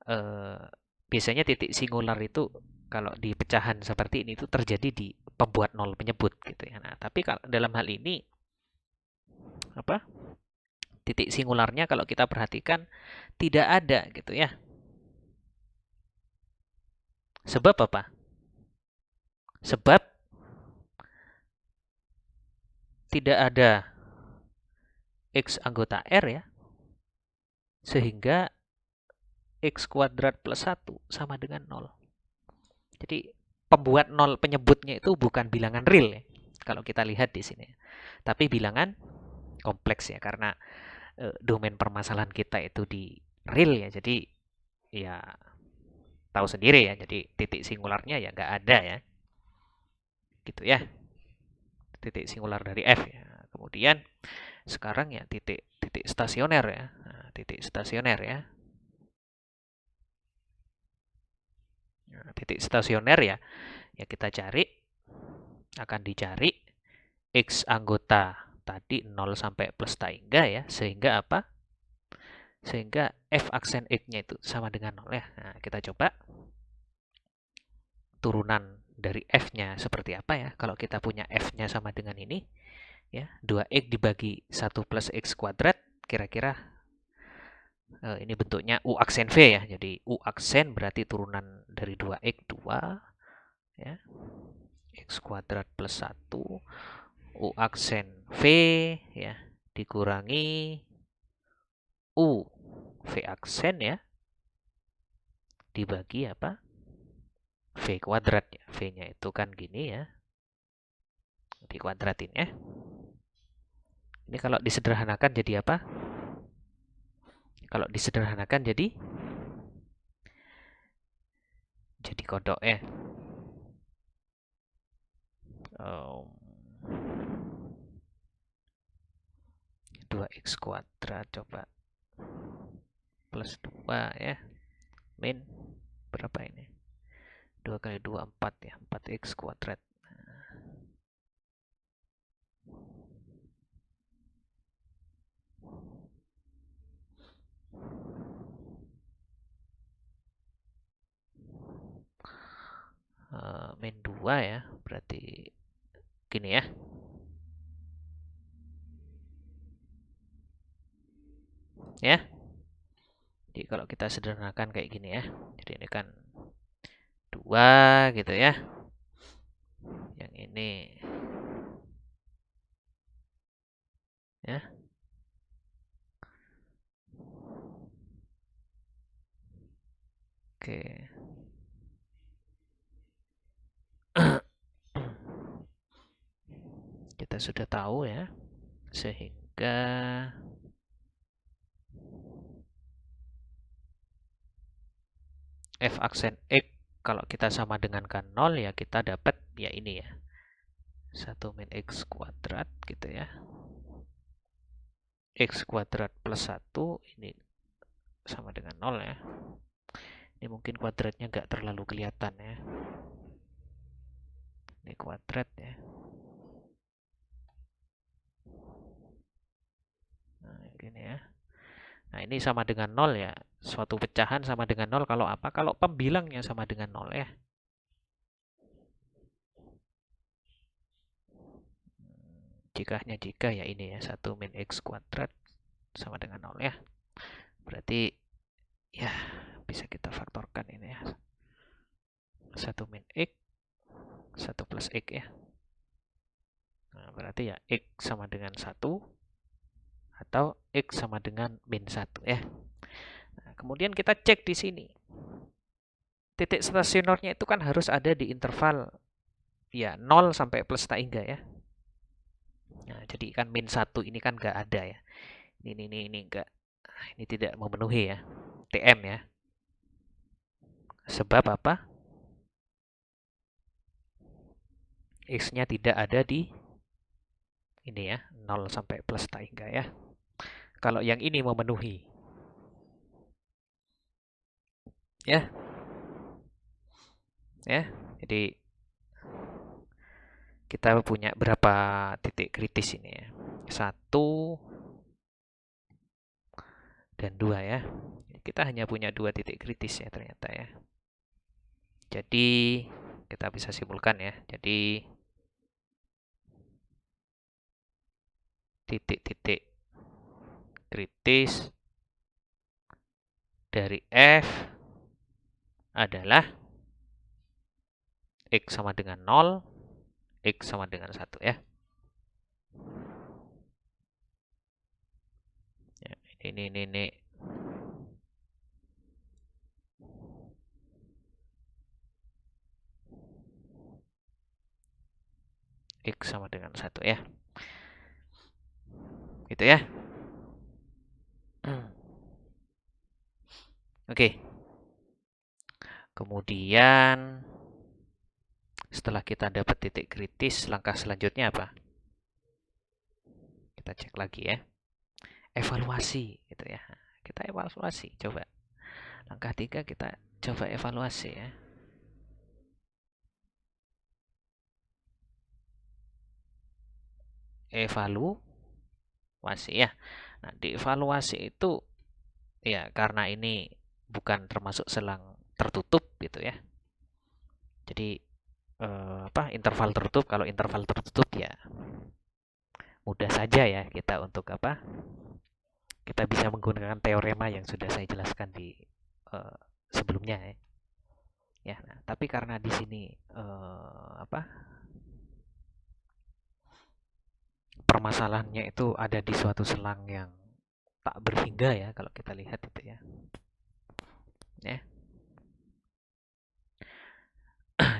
eh, biasanya titik singular itu kalau di pecahan seperti ini itu terjadi di pembuat nol penyebut gitu ya. Nah, tapi kalau dalam hal ini apa? Titik singularnya kalau kita perhatikan tidak ada gitu ya. Sebab apa? Sebab tidak ada x anggota R ya. Sehingga x kuadrat plus 1 sama dengan 0. Jadi pembuat 0 penyebutnya itu bukan bilangan real ya. Kalau kita lihat di sini. Tapi bilangan kompleks ya karena domain permasalahan kita itu di real ya. Jadi ya tahu sendiri ya. Jadi titik singularnya ya nggak ada ya. Gitu ya. Titik singular dari F ya. Kemudian sekarang ya titik titik stasioner ya. Nah, titik stasioner ya. Nah, titik stasioner ya. Ya kita cari, akan dicari x anggota tadi 0 sampai plus tangga ya. Sehingga apa? Sehingga f aksen x-nya itu sama dengan 0 ya. Nah, kita coba turunan dari f-nya seperti apa ya. Kalau kita punya f-nya sama dengan ini ya, 2x dibagi 1 plus x kuadrat, kira-kira ini bentuknya u aksen v ya. Jadi u aksen berarti turunan dari 2x 2 ya. X kuadrat plus 1 u aksen v ya dikurangi u v aksen ya dibagi apa? V kuadrat ya. V-nya itu kan gini ya. Dikuadratin ya. Ini kalau disederhanakan jadi apa? Kalau disederhanakan jadi kodok ya. 2x kuadrat coba plus 2 ya. Min berapa ini? 2 kali 2 4 ya. 4x kuadrat. Min 2 ya. Berarti gini ya. Ya. Jadi kalau kita sederhanakan kayak gini ya. Jadi ini kan 2 gitu ya. Yang ini ya. Oke. Kita sudah tahu ya, sehingga f aksen x kalau kita sama dengankan 0 ya kita dapat ya ini ya, 1 min x kuadrat gitu ya. X kuadrat plus 1 ini sama dengan 0 ya. Ini mungkin kuadratnya nggak terlalu kelihatan ya. Ini kuadrat ya. Nah, gini ya. Nah, ini sama dengan 0 ya. Suatu pecahan sama dengan 0 kalau apa? Kalau pembilangnya sama dengan 0 ya. Jika ya ini ya, 1 min x kuadrat sama dengan 0 ya. Berarti ya bisa kita faktorkan ini ya. 1 min x, 1 plus x ya. Nah, berarti ya x sama dengan 1 atau x sama dengan min 1 ya. Nah, kemudian kita cek di sini. Titik stasionernya itu kan harus ada di interval ya 0 sampai plus tak hingga ya. Nah, jadi kan min 1 ini kan nggak ada ya. Ini enggak. Ini tidak memenuhi ya. TM ya. Sebab apa? X-nya tidak ada di ini ya, 0 sampai plus tak hingga ya. Kalau yang ini memenuhi. Ya. Ya. Jadi kita punya berapa titik kritis ini ya? 1 dan 2 ya. Kita hanya punya 2 titik kritis ya ternyata ya. Jadi kita bisa simpulkan ya. Jadi titik-titik kritis dari F adalah X sama dengan 0, X sama dengan 1 ya. Ya, ini. X sama dengan 1 ya. Gitu ya. Oke. Kemudian setelah kita dapat titik kritis, langkah selanjutnya apa? Kita cek lagi ya. Evaluasi gitu ya. Kita evaluasi, coba. Langkah 3 kita coba evaluasi ya. Evaluasi ya. Nah, di evaluasi itu ya karena ini bukan termasuk selang tertutup gitu ya. Jadi interval tertutup, kalau interval tertutup ya mudah saja ya kita untuk apa? Kita bisa menggunakan teorema yang sudah saya jelaskan di sebelumnya ya. Ya, nah, tapi karena di sini permasalahannya itu ada di suatu selang yang tak berhingga ya kalau kita lihat itu ya. Ya.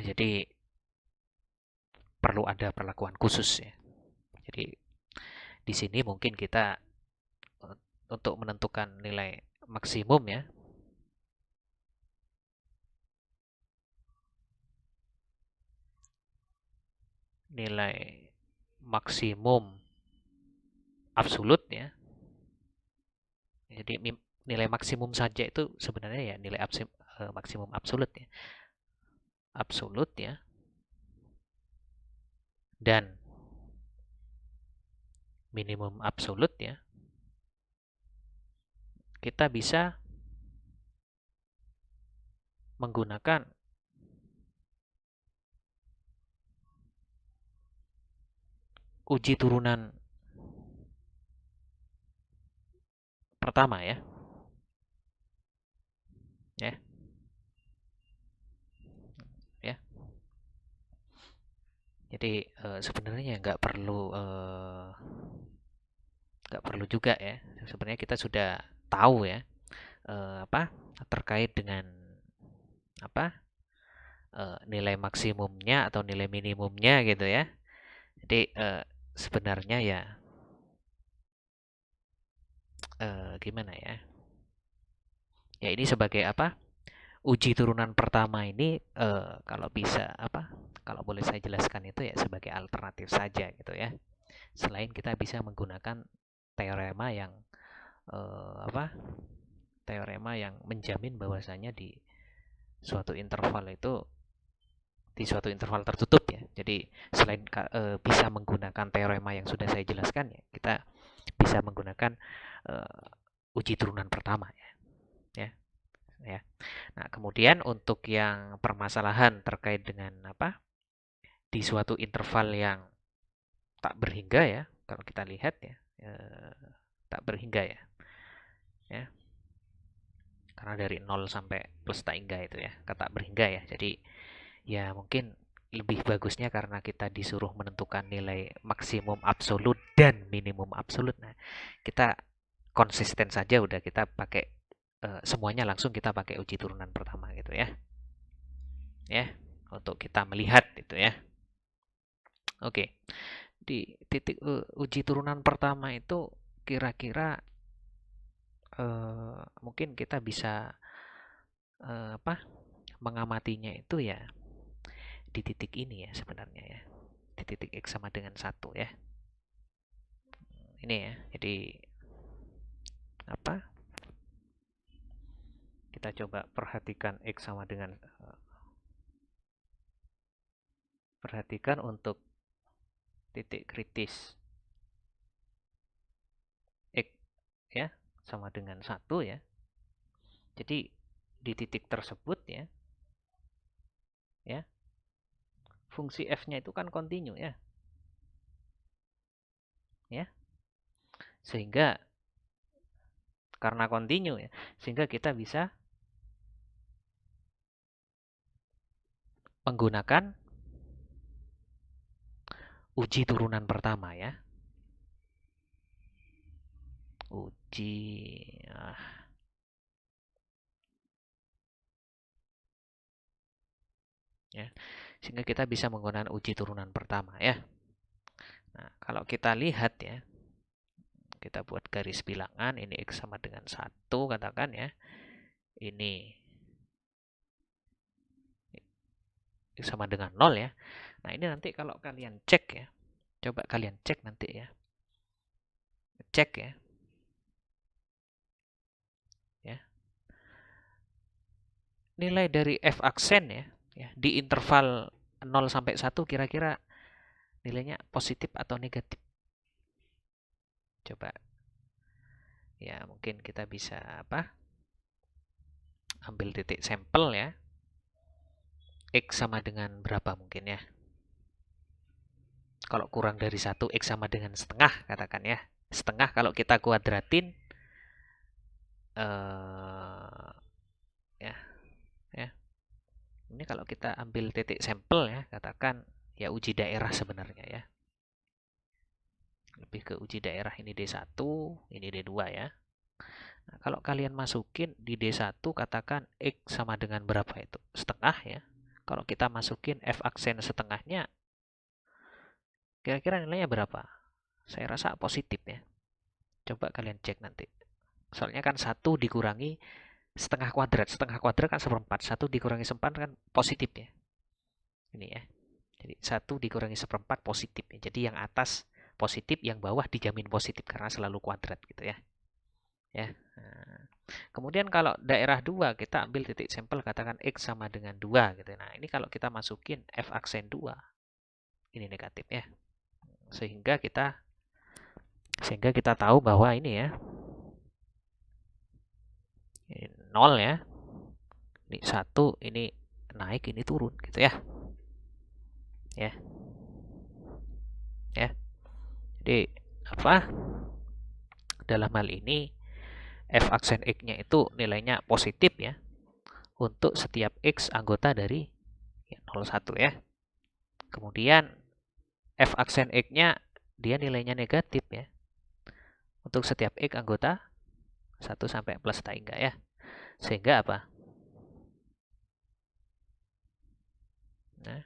Jadi perlu ada perlakuan khusus ya. Jadi di sini mungkin kita untuk menentukan nilai maksimum ya. Nilai maksimum absolut ya. Jadi nilai maksimum saja itu sebenarnya ya nilai maksimum absolut ya. Absolut ya. Dan minimum absolut ya. Kita bisa menggunakan uji turunan pertama ya. Ya. Ya. Jadi sebenarnya nggak perlu nggak perlu juga ya. Sebenarnya kita sudah tahu ya apa terkait dengan apa nilai maksimumnya atau nilai minimumnya gitu ya. Jadi sebenarnya ya gimana ya? Ya ini sebagai apa? Uji turunan pertama ini kalau bisa apa? Kalau boleh saya jelaskan itu ya sebagai alternatif saja gitu ya. Selain kita bisa menggunakan teorema yang apa? Teorema yang menjamin bahwasanya di suatu interval itu di suatu interval tertutup ya. Jadi selain bisa menggunakan teorema yang sudah saya jelaskan ya, kita bisa menggunakan uji turunan pertama ya. Ya. Ya. Nah, kemudian untuk yang permasalahan terkait dengan apa? Di suatu interval yang tak berhingga ya, kalau kita lihat ya, tak berhingga ya. Ya. Karena dari 0 sampai plus tak hingga itu ya, kata berhingga ya. Jadi ya mungkin lebih bagusnya karena kita disuruh menentukan nilai maksimum absolut dan minimum absolut. Nah, kita konsisten saja udah kita pakai semuanya langsung kita pakai uji turunan pertama gitu ya. Ya, untuk kita melihat itu ya. Oke. Di titik uji turunan pertama itu kira-kira mungkin kita bisa apa? Mengamatinya itu ya di titik ini ya sebenarnya ya. Di titik X sama dengan 1 ya. Ini ya. Jadi apa? Kita coba perhatikan X sama dengan perhatikan untuk titik kritis X ya sama dengan 1 ya. Jadi di titik tersebut ya fungsi f-nya itu kan kontinu ya. Ya. Sehingga karena kontinu ya, sehingga kita bisa menggunakan uji turunan pertama ya. Ya. Sehingga kita bisa menggunakan uji turunan pertama ya. Nah, kalau kita lihat ya, kita buat garis bilangan, ini X sama dengan 1 katakan ya. Ini X sama dengan 0 ya. Nah, ini nanti kalau kalian cek ya, coba kalian cek nanti ya. Cek ya. Ya. Nilai dari F aksen ya di interval 0 sampai 1 kira-kira nilainya positif atau negatif. Coba. Ya, mungkin kita bisa apa? Ambil titik sampel ya. X sama dengan berapa mungkin ya? Kalau kurang dari 1, X sama dengan setengah katakan ya. Setengah kalau kita kuadratin ya. Ini kalau kita ambil titik sampel ya, katakan ya uji daerah sebenarnya ya. Lebih ke uji daerah, ini D1, ini D2 ya. Nah, kalau kalian masukin di D1 katakan X sama dengan berapa itu? Setengah ya. Kalau kita masukin F aksen setengahnya kira-kira nilainya berapa? Saya rasa positif ya. Coba kalian cek nanti. Soalnya kan 1 dikurangi setengah kuadrat. Setengah kuadrat kan seperempat. 1 dikurangi seperempat kan positif ya. Ini ya. Jadi 1 dikurangi seperempat positif ya. Jadi yang atas positif, yang bawah dijamin positif karena selalu kuadrat gitu ya. Ya. Nah, kemudian kalau daerah 2 kita ambil titik sampel katakan X sama dengan 2 gitu. Nah, ini kalau kita masukin F aksen 2 ini negatif ya. Sehingga kita tahu bahwa ini ya. Ini 0 ya. Ini 1, ini naik, ini turun gitu ya. Ya. Ya. Jadi apa? Dalam hal ini F aksen X-nya itu nilainya positif ya. Untuk setiap X anggota dari 01 ya. Kemudian F aksen X-nya dia nilainya negatif ya. untuk setiap X anggota 1 sampai plus tak hingga ya. Sehingga apa? Nah,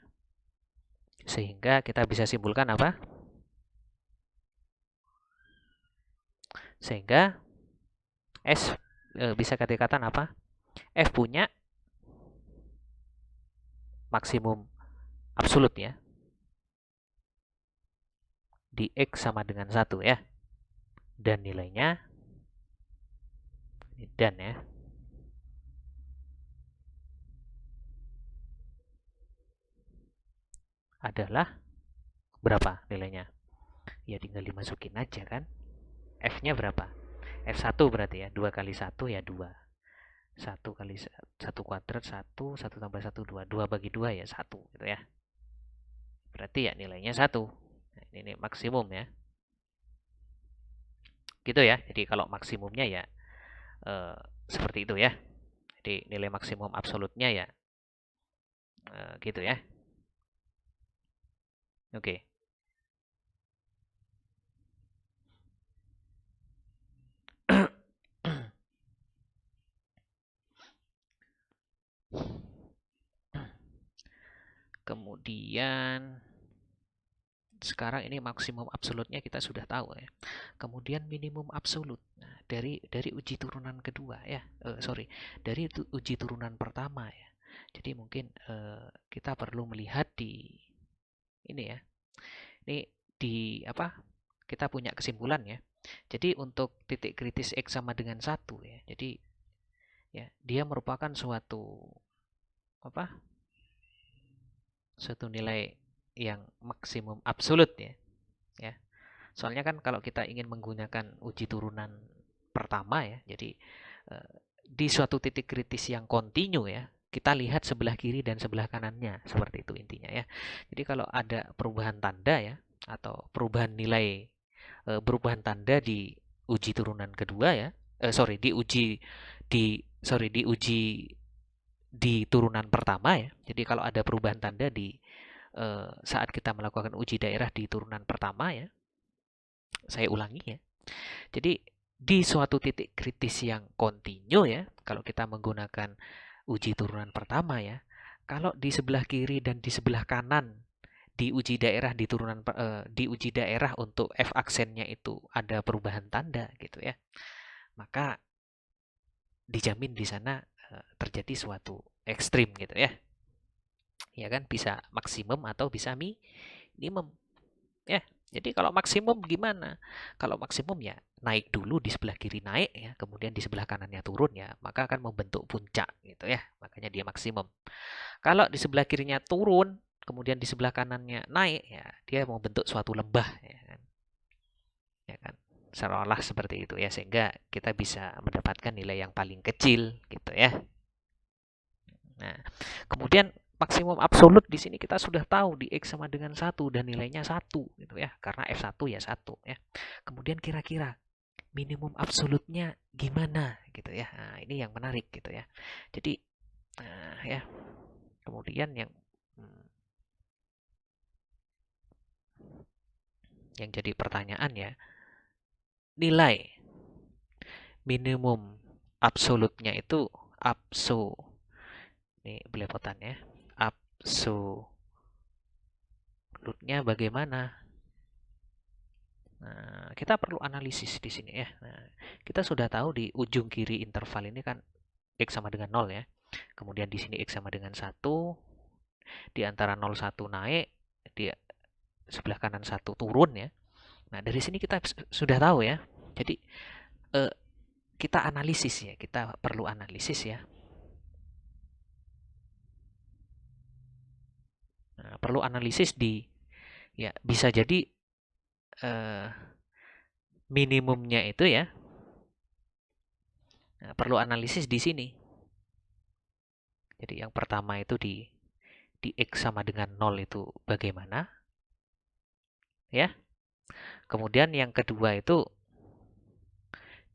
sehingga kita bisa simpulkan apa? Sehingga S bisa dikatakan apa? F punya maksimum absolut ya. Di X sama dengan 1 ya. Dan nilainya dan ya. Adalah berapa nilainya? Ya tinggal dimasukin aja kan. F-nya berapa? F1 berarti ya. 2 kali 1 ya 2. 1 kali 1 kuadrat 1, 1 tambah 1 2. 2 bagi 2 ya 1 gitu ya. Berarti ya nilainya 1. Nah, ini maksimum ya. Gitu ya. Jadi kalau maksimumnya ya seperti itu ya. Jadi nilai maksimum absolutnya ya gitu ya. Oke. Kemudian sekarang ini maksimum absolutnya kita sudah tahu ya. Kemudian minimum absolut. Nah, dari uji turunan kedua ya. Dari uji turunan pertama ya. Jadi mungkin kita perlu melihat di ini ya. Ini di apa? Kita punya kesimpulan ya. Jadi untuk titik kritis X sama dengan 1 ya. Jadi ya, dia merupakan suatu apa? Suatu nilai yang maksimum absolut ya. Ya. Soalnya kan kalau kita ingin menggunakan uji turunan pertama ya, jadi di suatu titik kritis yang kontinu ya, kita lihat sebelah kiri dan sebelah kanannya, seperti itu intinya ya. Jadi kalau ada perubahan tanda ya, atau perubahan nilai perubahan tanda di uji turunan kedua ya, di uji di turunan pertama ya. Jadi kalau ada perubahan tanda di saat kita melakukan uji daerah di turunan pertama ya, saya ulangi ya. Jadi di suatu titik kritis yang kontinu ya, kalau kita menggunakan uji turunan pertama ya, kalau di sebelah kiri dan di sebelah kanan di uji daerah di turunan di uji daerah untuk F aksennya itu ada perubahan tanda gitu ya, maka dijamin di sana terjadi suatu ekstrim gitu ya. Ya kan, bisa maksimum atau bisa minimum. Ya, jadi kalau maksimum gimana? Kalau maksimum ya naik dulu di sebelah kiri naik ya, kemudian di sebelah kanannya turun ya, maka akan membentuk puncak gitu ya. Makanya dia maksimum. Kalau di sebelah kirinya turun, kemudian di sebelah kanannya naik ya, dia membentuk suatu lembah ya kan. Ya kan? Seolah seperti itu ya, sehingga kita bisa mendapatkan nilai yang paling kecil gitu ya. Nah, kemudian maksimum absolut di sini kita sudah tahu di X sama dengan 1 dan nilainya 1 gitu ya. Karena F1 ya 1 ya. Kemudian kira-kira minimum absolutnya gimana gitu ya. Nah, ini yang menarik gitu ya. Jadi ya. Kemudian hmm, yang jadi pertanyaan ya, nilai minimum absolutnya itu ini belepotan ya. Absolutnya bagaimana? Nah, kita perlu analisis di sini ya. Nah, kita sudah tahu di ujung kiri interval ini kan X sama dengan 0 ya. Kemudian di sini X sama dengan 1. Di antara 0 1 naik, di sebelah kanan 1 turun ya. Nah, dari sini kita sudah tahu ya. Jadi kita analisis ya, kita perlu analisis ya. Nah, perlu analisis di ya, bisa jadi minimumnya itu ya. Nah, perlu analisis di sini. Jadi yang pertama itu di X sama dengan 0 itu bagaimana? Ya. Kemudian yang kedua itu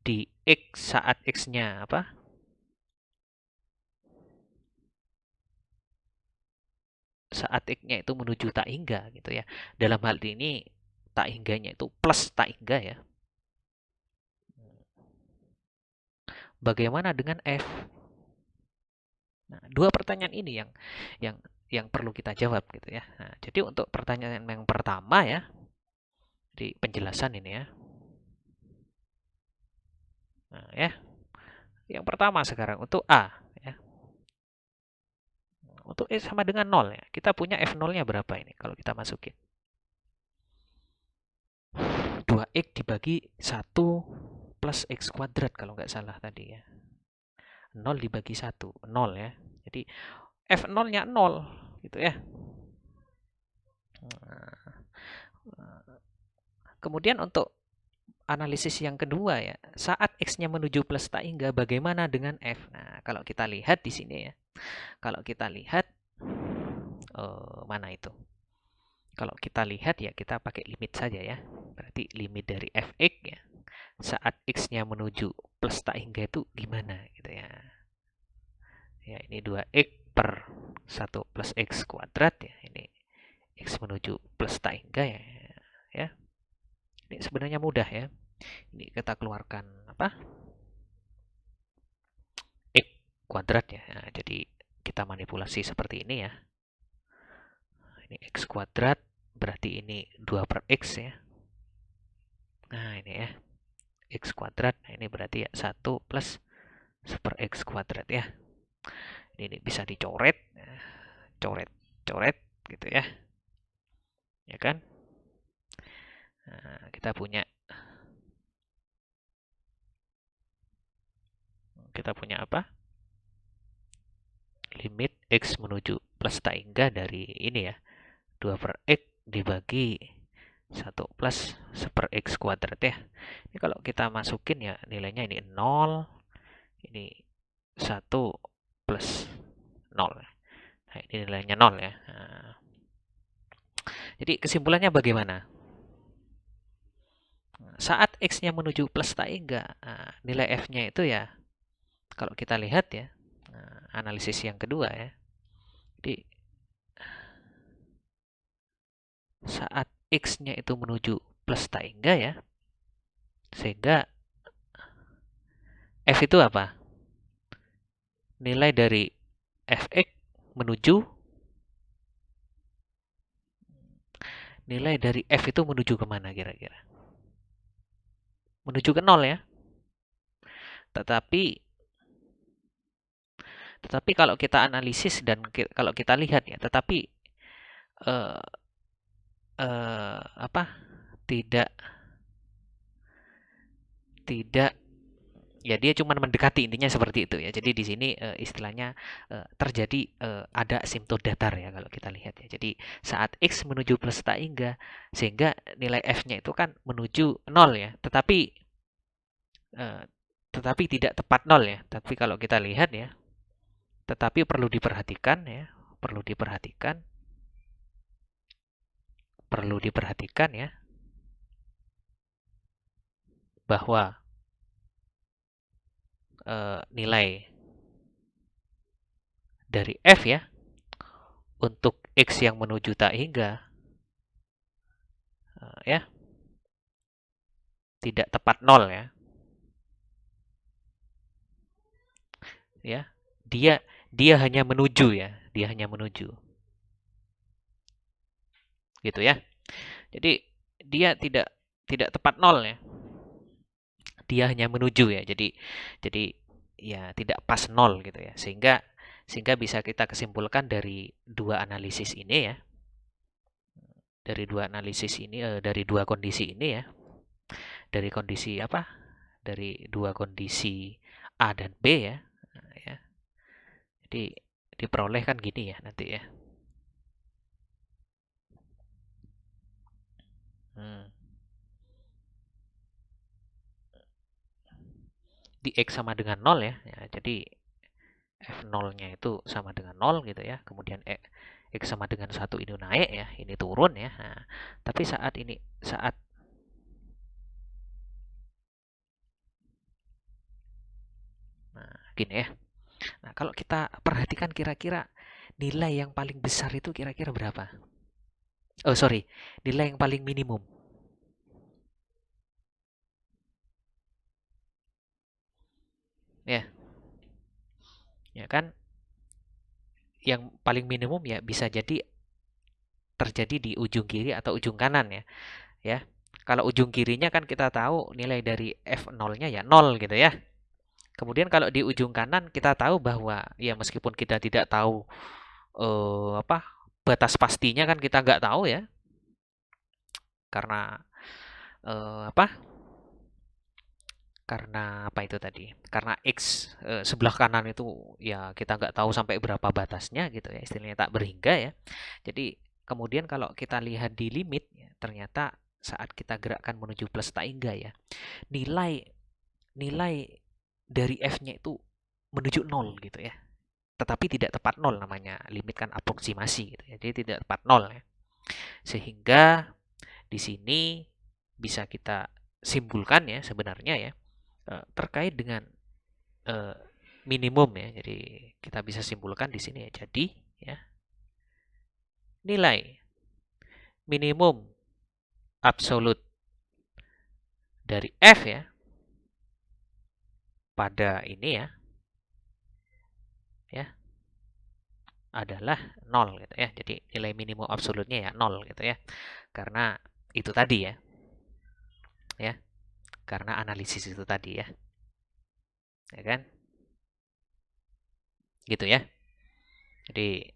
di X saat X-nya apa? Saat X-nya itu menuju tak hingga gitu ya. Dalam hal ini tak hingganya itu plus tak hingga ya. Bagaimana dengan F? Nah, dua pertanyaan ini yang yang perlu kita jawab gitu ya. Nah, jadi untuk pertanyaan yang pertama ya, di penjelasan ini ya. Nah, ya. Yang pertama sekarang untuk A ya. Untuk E sama dengan 0 ya. Kita punya F0-nya berapa ini kalau kita masukin? 2x dibagi 1 plus x kuadrat kalau nggak salah tadi ya. 0 dibagi 1, 0 ya. Jadi F0-nya 0 gitu ya. Kemudian untuk analisis yang kedua ya, saat x-nya menuju plus tak hingga bagaimana dengan f? Nah, kalau kita lihat di sini ya. Kalau kita lihat mana itu? Kalau kita lihat ya kita pakai limit saja ya. Berarti limit dari fx ya. Saat x-nya menuju plus tak hingga itu gimana gitu ya. Ya, ini 2x per 1 plus x kuadrat ya. Ini x menuju plus tak hingga ya. Ya. Ini sebenarnya mudah ya. Ini kita keluarkan apa? X kuadrat ya. Nah, jadi kita manipulasi seperti ini ya. Ini x kuadrat berarti ini 2 per x ya. Nah, ini ya. X kuadrat. Nah, ini berarti ya 1 plus per x kuadrat ya. Ini bisa dicoret. Coret, coret gitu ya. Ya kan? Nah, kita punya apa? Limit x menuju plus tak hingga dari ini ya. 2 per x dibagi 1 plus per x kuadrat ya. Ini kalau kita masukin ya nilainya ini 0. Ini 1 plus 0. Nah, ini nilainya 0 ya. Nah, jadi kesimpulannya bagaimana? Saat x-nya menuju plus tak hingga, nilai f-nya itu ya, kalau kita lihat ya, analisis yang kedua ya, jadi saat x-nya itu menuju plus tak hingga ya, sehingga f itu apa? Nilai dari fx menuju nilai dari f itu menuju kemana kira-kira? Menuju ke 0 ya. Tetapi kalau kita analisis dan kalau kita lihat ya, tetapi eh, apa? Tidak tidak ya dia cuma mendekati, intinya seperti itu ya. Jadi di sini istilahnya terjadi ada asimptot datar ya kalau kita lihat ya. Jadi saat x menuju plus tak hingga, sehingga nilai f-nya itu kan menuju 0 ya. Eh, tetapi tidak tepat 0 ya. Tapi kalau kita lihat ya, tetapi perlu diperhatikan ya, perlu diperhatikan ya bahwa nilai dari f ya untuk x yang menuju tak hingga ya tidak tepat 0 ya. Ya. Dia hanya menuju ya, dia hanya menuju. Gitu ya. Jadi dia tidak tepat 0 ya. Dia hanya menuju ya. Jadi ya tidak pas 0 gitu ya. Sehingga bisa kita kesimpulkan dari dua analisis ini ya. Dari dua kondisi ini ya. Dari kondisi apa? Dari dua kondisi A dan B ya. Nah, ya. Jadi diperoleh kan gini ya nanti ya. Di X sama dengan 0 ya. Jadi F0-nya itu sama dengan 0 gitu ya. Kemudian X sama dengan 1 ini naik ya, ini turun ya. Nah, tapi saat nah, gini ya. Nah, kalau kita perhatikan kira-kira nilai yang paling besar itu kira-kira berapa? Oh, sorry. Nilai yang paling minimum. Ya, ya kan? Yang paling minimum ya bisa jadi terjadi di ujung kiri atau ujung kanan ya. Ya. Kalau ujung kirinya kan kita tahu nilai dari F0-nya ya 0 gitu ya. Kemudian kalau di ujung kanan kita tahu bahwa ya meskipun kita tidak tahu apa batas pastinya kan kita nggak tahu ya karena apa karena apa itu tadi karena x sebelah kanan itu ya kita nggak tahu sampai berapa batasnya gitu ya istilahnya tak berhingga ya. Jadi kemudian kalau kita lihat di limit ya, ternyata saat kita gerakkan menuju plus tak hingga ya nilai nilai dari f-nya itu menuju nol gitu ya. Tetapi tidak tepat nol, namanya limit kan aproksimasi gitu ya. Jadi tidak tepat nol ya. Sehingga di sini bisa kita simpulkan ya sebenarnya ya terkait dengan eh, minimum ya. Jadi kita bisa simpulkan di sini ya. Jadi ya nilai minimum absolut dari f ya pada ini ya adalah nol gitu ya. Jadi nilai minimum absolutnya ya nol gitu ya. Karena itu tadi ya. Ya, karena analisis itu tadi ya. Ya kan? Gitu ya. Jadi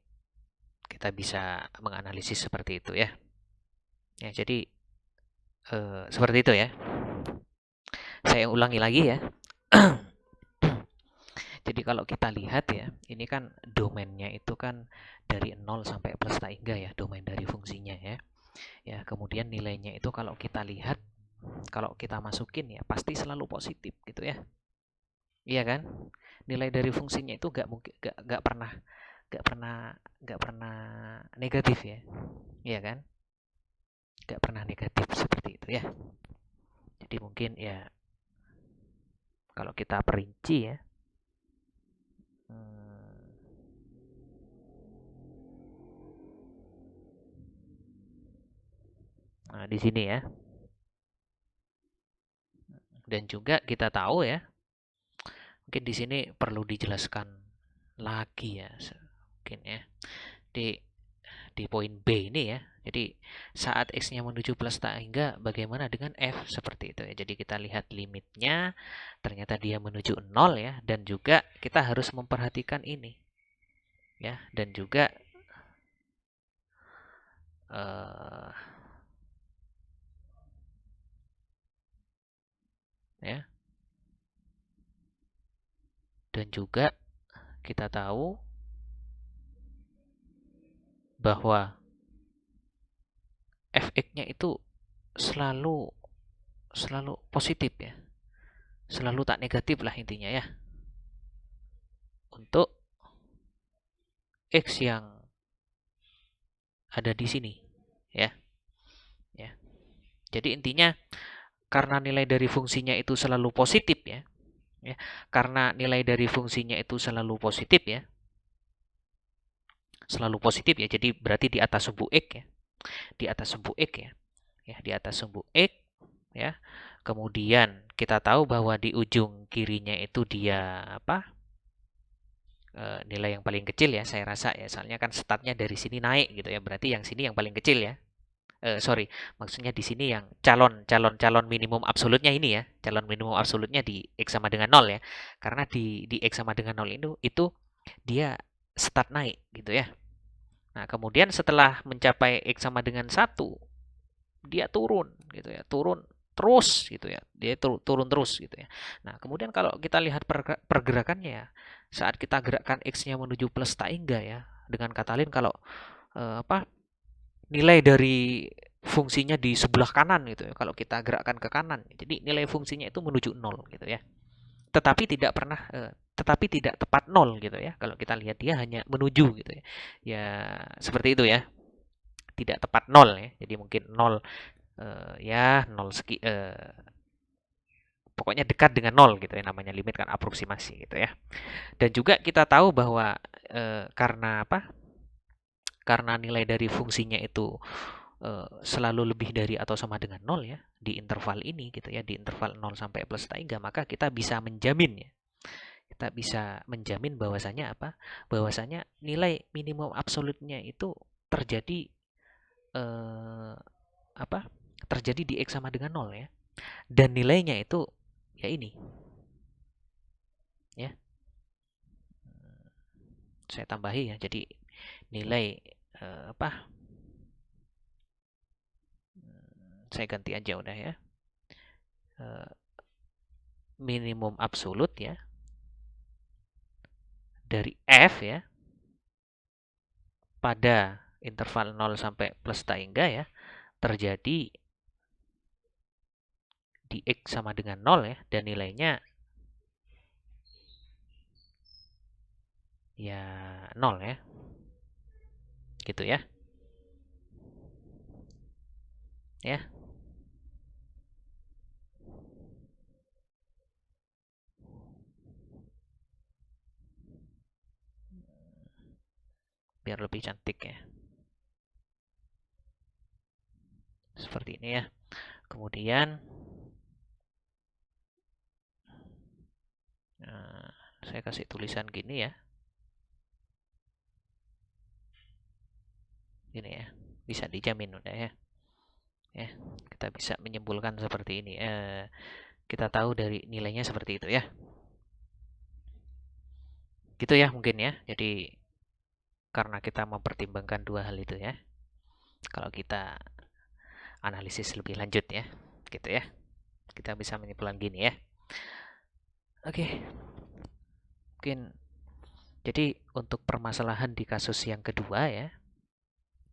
kita bisa menganalisis seperti itu ya. Ya, jadi seperti itu ya. Saya ulangi lagi ya. Jadi kalau kita lihat ya, ini kan domainnya itu kan dari 0 sampai plus tak hingga ya, domain dari fungsinya ya. Ya, kemudian nilainya itu kalau kita lihat, kalau kita masukin ya pasti selalu positif gitu ya. Iya kan? Nilai dari fungsinya itu gak mungkin gak pernah gak pernah gak pernah negatif ya. Iya kan? Gak pernah negatif seperti itu ya. Jadi mungkin ya kalau kita perinci ya. Nah, di sini ya. Dan juga kita tahu ya, mungkin di sini perlu dijelaskan lagi ya, mungkin ya. Di poin B ini ya. Jadi saat x-nya menuju plus tak hingga bagaimana dengan f seperti itu ya. Jadi kita lihat limitnya ternyata dia menuju 0 ya dan juga kita harus memperhatikan ini ya dan juga ya dan juga kita tahu bahwa fx-nya itu selalu selalu positif ya. Selalu tak negatif lah intinya ya. Untuk x yang ada di sini ya. Ya. Jadi intinya karena nilai dari fungsinya itu selalu positif ya. Ya, karena nilai dari fungsinya itu selalu positif ya. Selalu positif ya. Jadi berarti di atas sumbu x ya. Di atas sumbu x ya. Ya, di atas sumbu x ya. Kemudian kita tahu bahwa di ujung kirinya itu dia apa? Nilai yang paling kecil ya saya rasa ya. Soalnya kan startnya dari sini naik gitu ya. Berarti yang sini yang paling kecil ya. Sorry, maksudnya di sini yang calon minimum absolutnya ini ya. Calon minimum absolutnya di x sama dengan 0 ya. Karena di x sama dengan 0 itu dia start naik gitu ya. Nah, kemudian setelah mencapai x sama dengan 1, dia turun gitu ya. Turun terus gitu ya. Dia turun terus gitu ya. Nah, kemudian kalau kita lihat pergerakannya ya, saat kita gerakkan x-nya menuju plus tak hingga ya. Dengan kata lain kalau apa nilai dari fungsinya di sebelah kanan gitu ya. Kalau kita gerakkan ke kanan, jadi nilai fungsinya itu menuju nol gitu ya. Tetapi tidak tepat nol gitu ya. Kalau kita lihat dia hanya menuju gitu ya. Ya seperti itu ya. Tidak tepat nol ya. Jadi mungkin nol ya nol pokoknya dekat dengan nol gitu ya, namanya limit kan aproksimasi gitu ya. Dan juga kita tahu bahwa karena apa? Karena nilai dari fungsinya itu selalu lebih dari atau sama dengan nol ya di interval ini gitu ya, di interval 0 sampai plus tak hingga, maka kita bisa menjamin ya kita bisa menjamin bahwasanya apa? Bahwasanya nilai minimum absolutnya itu terjadi eh, apa? Terjadi di X sama dengan nol ya. Dan nilainya itu ya ini ya. Saya tambahi ya. Jadi nilai apa? Saya ganti aja udah ya. Eh, Minimum absolut ya dari F ya pada interval 0 sampai plus tak hingga ya terjadi di X sama dengan 0 ya dan nilainya ya 0 ya. Gitu ya. Ya, biar lebih cantik ya. Seperti ini ya. Kemudian saya kasih tulisan gini ya. Gini ya. Bisa dijamin udah ya. Ya, kita bisa menyimpulkan seperti ini. Kita tahu dari nilainya seperti itu ya. Gitu ya mungkin ya. Jadi karena kita mempertimbangkan dua hal itu ya. Kalau kita analisis lebih lanjut ya. Gitu ya. Kita bisa menyimpulkan gini ya. Oke, mungkin jadi untuk permasalahan di kasus yang kedua ya.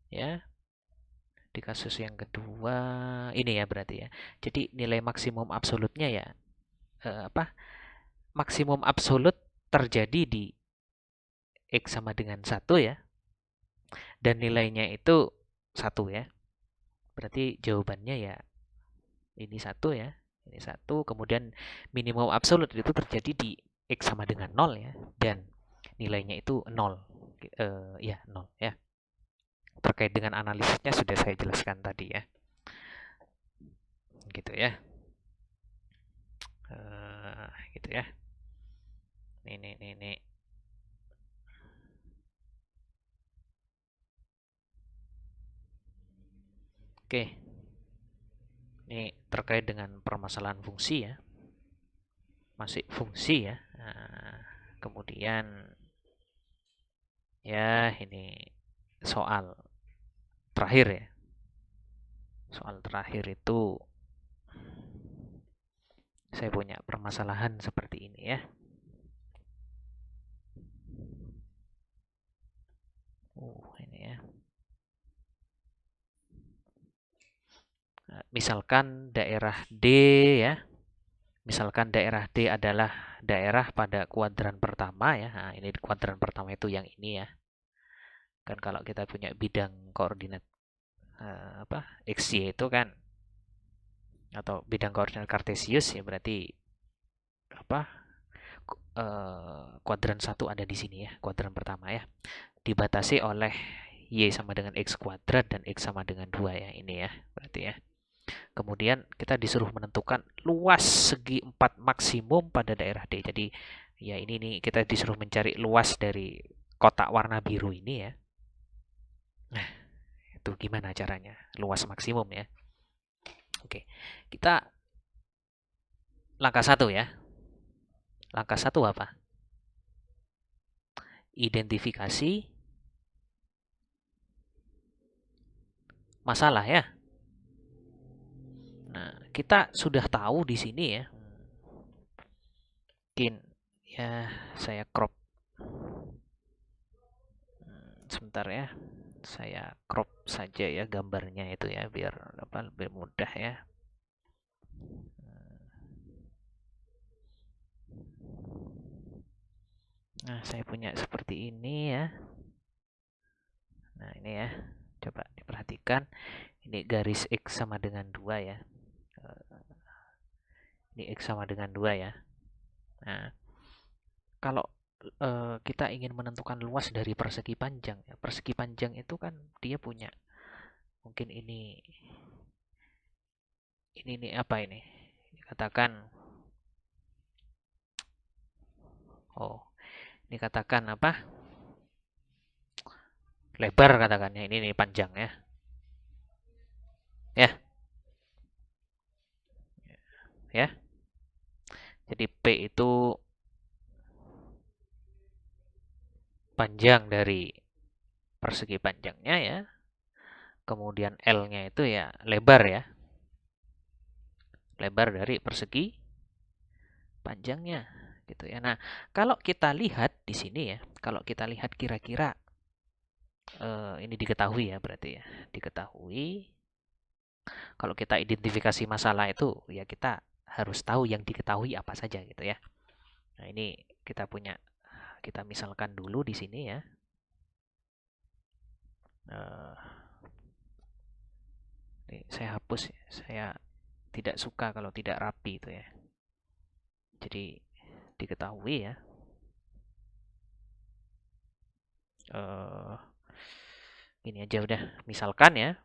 Ya, di kasus yang kedua ini ya berarti ya. Jadi nilai maksimum absolutnya ya apa? Maksimum absolut terjadi di X sama dengan satu ya. Dan nilainya itu satu ya. Berarti jawabannya ya ini satu ya. Ini satu. Kemudian minimum absolut itu terjadi di X sama dengan nol ya. Dan nilainya itu nol. Ya nol ya. Terkait dengan analisisnya sudah saya jelaskan tadi ya. Gitu ya. Gitu ya. Ini. Oke, ini terkait dengan permasalahan fungsi ya. Masih fungsi ya. Kemudian ya ini soal terakhir ya. Soal terakhir itu saya punya permasalahan seperti ini ya. Ini ya. Misalkan daerah D ya. Misalkan daerah D adalah daerah pada kuadran pertama ya. Nah, ini kuadran pertama itu yang ini ya. Kan kalau kita punya bidang koordinat XY itu kan atau bidang koordinat kartesius ya berarti apa kuadran satu ada di sini ya, kuadran pertama ya. Dibatasi oleh Y sama dengan X kuadrat dan X sama dengan 2 ya, ini ya, berarti ya. Kemudian kita disuruh menentukan luas segi 4 maksimum pada daerah D. Jadi ya ini nih kita disuruh mencari luas dari kotak warna biru ini ya. Nah, itu gimana caranya? Luas maksimum ya. Oke, kita langkah satu ya. Langkah satu apa? Identifikasi masalah ya. Nah, kita sudah tahu di sini ya. Mungkin ya saya crop sebentar ya. Saya crop saja ya gambarnya itu ya biar apa lebih mudah ya. Nah, saya punya seperti ini ya. Nah, ini ya. Coba diperhatikan. Ini garis X sama dengan 2 ya. Ini X sama dengan 2 ya. Nah, kalau kita ingin menentukan luas dari persegi panjang ya. Persegi panjang itu kan dia punya mungkin ini nih apa ini? Katakan Oh, ini katakan apa? Lebar katakannya. Ini panjang ya. Ya, ya. Jadi P itu panjang dari persegi panjangnya ya. Kemudian L-nya itu ya lebar ya. Lebar dari persegi panjangnya gitu ya. Nah, kalau kita lihat di sini ya, kalau kita lihat kira-kira ini diketahui ya berarti ya. Diketahui kalau kita identifikasi masalah itu ya kita harus tahu yang diketahui apa saja gitu ya. Nah, ini kita misalkan dulu di sini ya. Ini saya hapus ya. Saya tidak suka kalau tidak rapi itu ya. Jadi diketahui ya. Ini aja udah. Misalkan ya.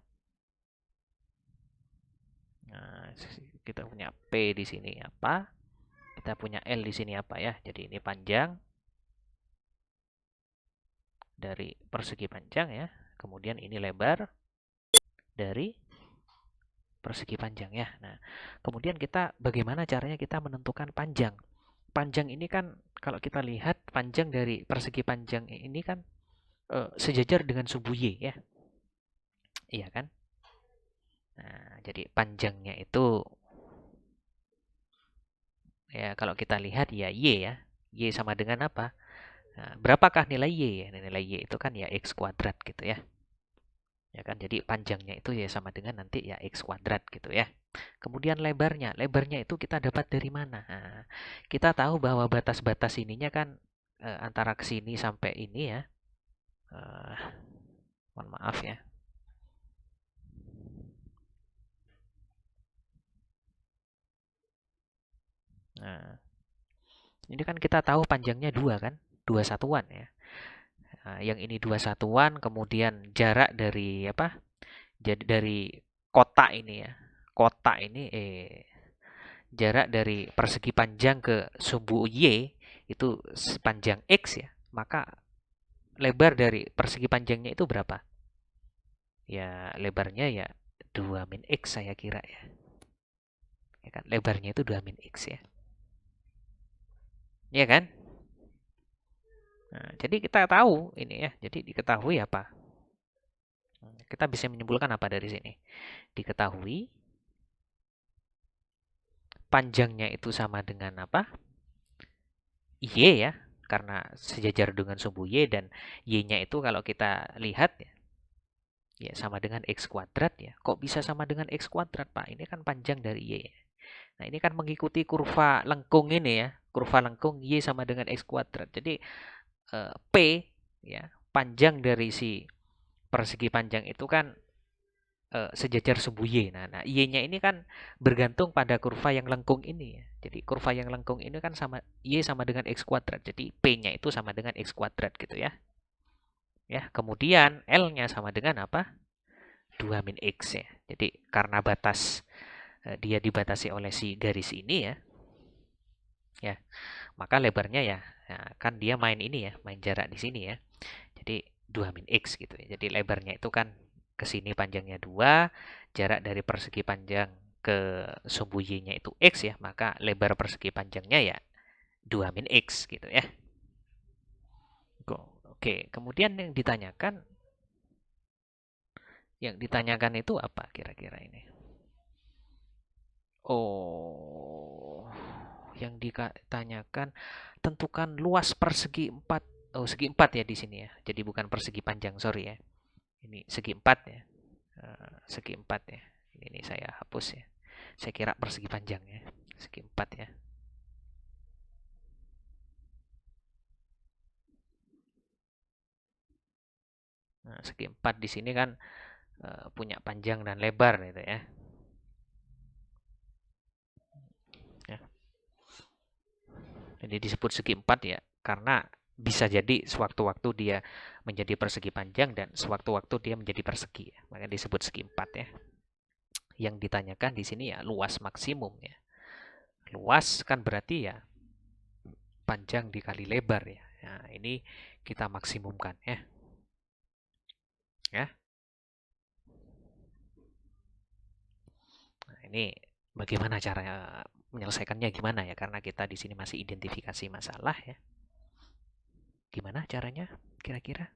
Nah, kita punya P di sini apa? Kita punya L di sini apa ya? Jadi ini panjang dari persegi panjang ya. Kemudian ini lebar dari persegi panjang ya. Nah, kemudian bagaimana caranya kita menentukan panjang? Panjang ini kan kalau kita lihat panjang dari persegi panjang ini kan sejajar dengan sumbu Y ya. Iya kan? Nah, jadi panjangnya itu ya kalau kita lihat ya Y ya. Y sama dengan apa? Nah, berapakah nilai Y ya? Nilai Y itu kan ya X kuadrat gitu ya. Ya kan, jadi panjangnya itu ya sama dengan nanti ya X kuadrat gitu ya. Kemudian lebarnya itu kita dapat dari mana? Nah, kita tahu bahwa batas-batas ininya kan antara kesini sampai ini ya. Eh, mohon maaf ya. Nah, ini kan kita tahu panjangnya 2 kan? 2 satuan ya. Nah, yang ini 2 satuan, kemudian jarak dari apa? Jadi dari kotak ini ya. Kotak ini jarak dari persegi panjang ke sumbu Y itu sepanjang X ya. Maka lebar dari persegi panjangnya itu berapa? Ya, lebarnya ya 2 min X saya kira ya. Ya kan, lebarnya itu 2 min X ya. Iya kan? Nah, jadi kita tahu ini ya. Jadi diketahui apa? Kita bisa menyimpulkan apa dari sini? Diketahui panjangnya itu sama dengan apa? Y ya, karena sejajar dengan sumbu Y dan Y-nya itu kalau kita lihat ya, ya sama dengan X kuadrat ya. Kok bisa sama dengan X kuadrat, Pak? Ini kan panjang dari Y. Nah, ini kan mengikuti kurva lengkung ini ya. Kurva lengkung Y sama dengan X kuadrat. Jadi P ya, panjang dari si persegi panjang itu kan sejajar sumbu Y. Nah, Y-nya ini kan bergantung pada kurva yang lengkung ini ya. Jadi kurva yang lengkung ini kan sama Y sama dengan X kuadrat. Jadi P-nya itu sama dengan X kuadrat gitu ya. Ya, kemudian L-nya sama dengan apa? 2 min X ya. Jadi karena dia dibatasi oleh si garis ini ya. Ya, maka lebarnya ya, kan dia main ini ya, main jarak di sini ya. Jadi 2 min X gitu ya. Jadi lebarnya itu kan ke sini panjangnya 2, jarak dari persegi panjang ke sumbu Y-nya itu X ya, maka lebar persegi panjangnya ya 2 min X gitu ya. Oke, kemudian yang ditanyakan itu apa kira-kira ini? Oh, yang ditanyakan tentukan luas persegi 4. Oh, segi 4 ya di sini ya. Jadi bukan persegi panjang, sorry ya. Ini segi 4 ya. Segi 4 ya. Ini saya hapus ya. Saya kira persegi panjang ya. Segi 4 ya. Nah, segi 4 di sini kan punya panjang dan lebar gitu ya. Ya. Jadi disebut segi 4 ya karena bisa jadi sewaktu-waktu dia menjadi persegi panjang dan sewaktu-waktu dia menjadi persegi ya. Maka disebut segi 4 ya. Yang ditanyakan di sini ya luas maksimum ya. Luas kan berarti ya panjang dikali lebar ya. Nah, ini kita maksimumkan ya. Ya. Nah, ini bagaimana cara menyelesaikannya gimana ya? Karena kita di sini masih identifikasi masalah ya. Gimana caranya kira-kira?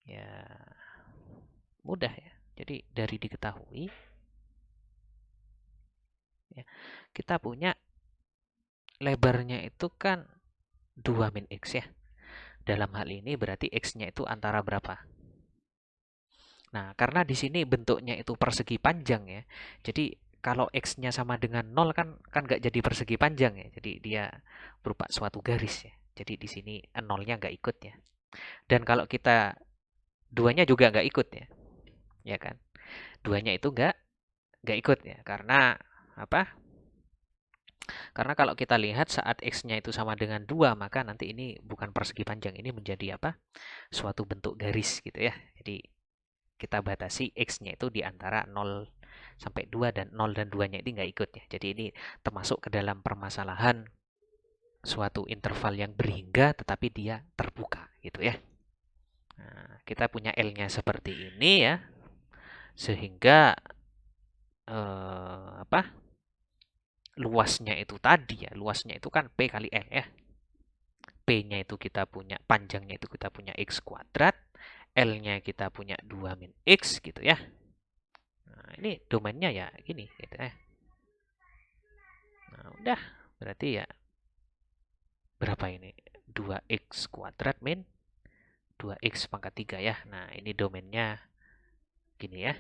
Ya, mudah ya. Jadi dari diketahui ya, kita punya lebarnya itu kan 2 min X ya. Dalam hal ini berarti X-nya itu antara berapa? Nah, karena di sini bentuknya itu persegi panjang ya. Jadi kalau X-nya sama dengan 0 kan nggak jadi persegi panjang ya. Jadi dia berupa suatu garis ya. Jadi di sini nolnya nggak ikut ya. Dan kalau kita duanya juga nggak ikut ya. Ya kan? Duanya itu nggak ikut ya. Karena apa? Karena kalau kita lihat saat X-nya itu sama dengan 2, maka nanti ini bukan persegi panjang. Ini menjadi apa? Suatu bentuk garis gitu ya. Jadi kita batasi X-nya itu di antara 0 sampai 2 dan 0 dan 2-nya itu nggak ikut ya. Jadi ini termasuk ke dalam permasalahan suatu interval yang berhingga tetapi dia terbuka gitu ya. Nah, kita punya L-nya seperti ini ya. Sehingga apa? Luasnya itu tadi ya, luasnya itu kan P kali L ya. P-nya itu kita punya, panjangnya itu kita punya X kuadrat, L-nya kita punya 2 min X gitu ya. Nah, ini domainnya ya gini gitu ya. Nah, udah berarti ya berapa ini? 2x kuadrat min 2x pangkat 3 ya. Nah, ini domainnya gini ya.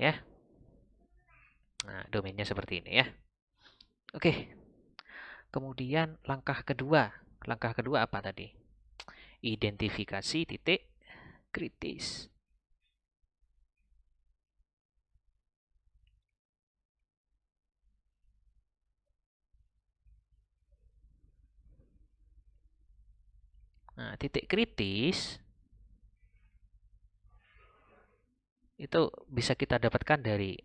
Ya. Nah, domainnya seperti ini ya. Oke. Kemudian langkah kedua. Langkah kedua apa tadi? Identifikasi titik kritis. Nah, titik kritis itu bisa kita dapatkan dari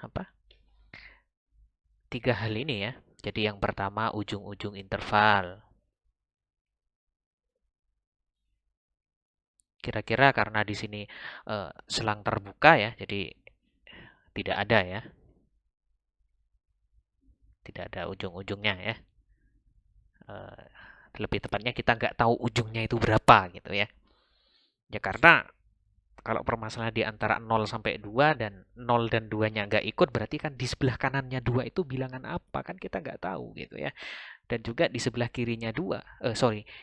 apa? 3 hal ini ya. Jadi yang pertama ujung-ujung interval. Kira-kira karena di sini selang terbuka ya, jadi tidak ada ya. Tidak ada ujung-ujungnya ya. Eh, lebih tepatnya kita nggak tahu ujungnya itu berapa gitu ya. Ya karena kalau permasalahan di antara 0 sampai 2 dan 0 dan 2-nya nggak ikut berarti kan di sebelah kanannya 2 itu bilangan apa kan kita nggak tahu gitu ya. Dan juga di sebelah kirinya 2,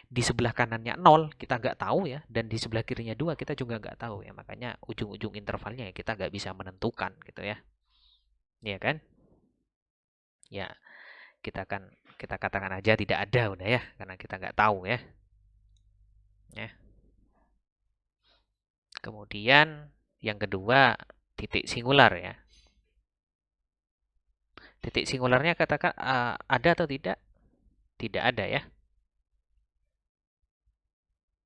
di sebelah kanannya 0 kita nggak tahu ya. Dan di sebelah kirinya 2 kita juga nggak tahu ya. Makanya ujung-ujung intervalnya ya kita nggak bisa menentukan gitu ya. Iya kan? Ya, kita katakan aja tidak ada udah ya karena kita nggak tahu ya. Ya. Kemudian yang kedua titik singular ya. Titik singularnya katakan ada atau tidak? Tidak ada ya.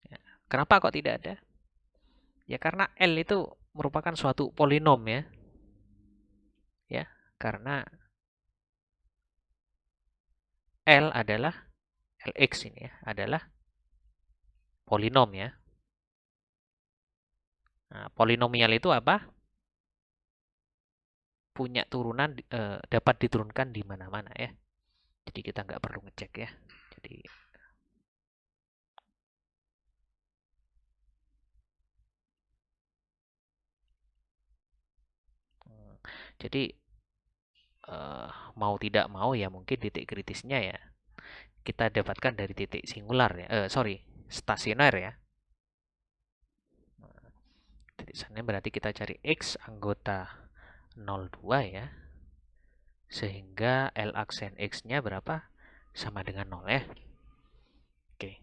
Ya. Kenapa kok tidak ada? Ya karena L itu merupakan suatu polinom ya. Ya, karena L adalah Lx ini ya, adalah polinom ya. Nah, polinomial itu apa? Punya turunan dapat diturunkan di mana-mana ya. Jadi kita nggak perlu ngecek ya. Jadi hmm, jadi mau tidak mau ya mungkin titik kritisnya ya kita dapatkan dari titik singular ya. Stasioner ya. Nah, titik sana berarti kita cari X anggota 02 ya. Sehingga L aksen X-nya berapa? Sama dengan 0 ya. Oke.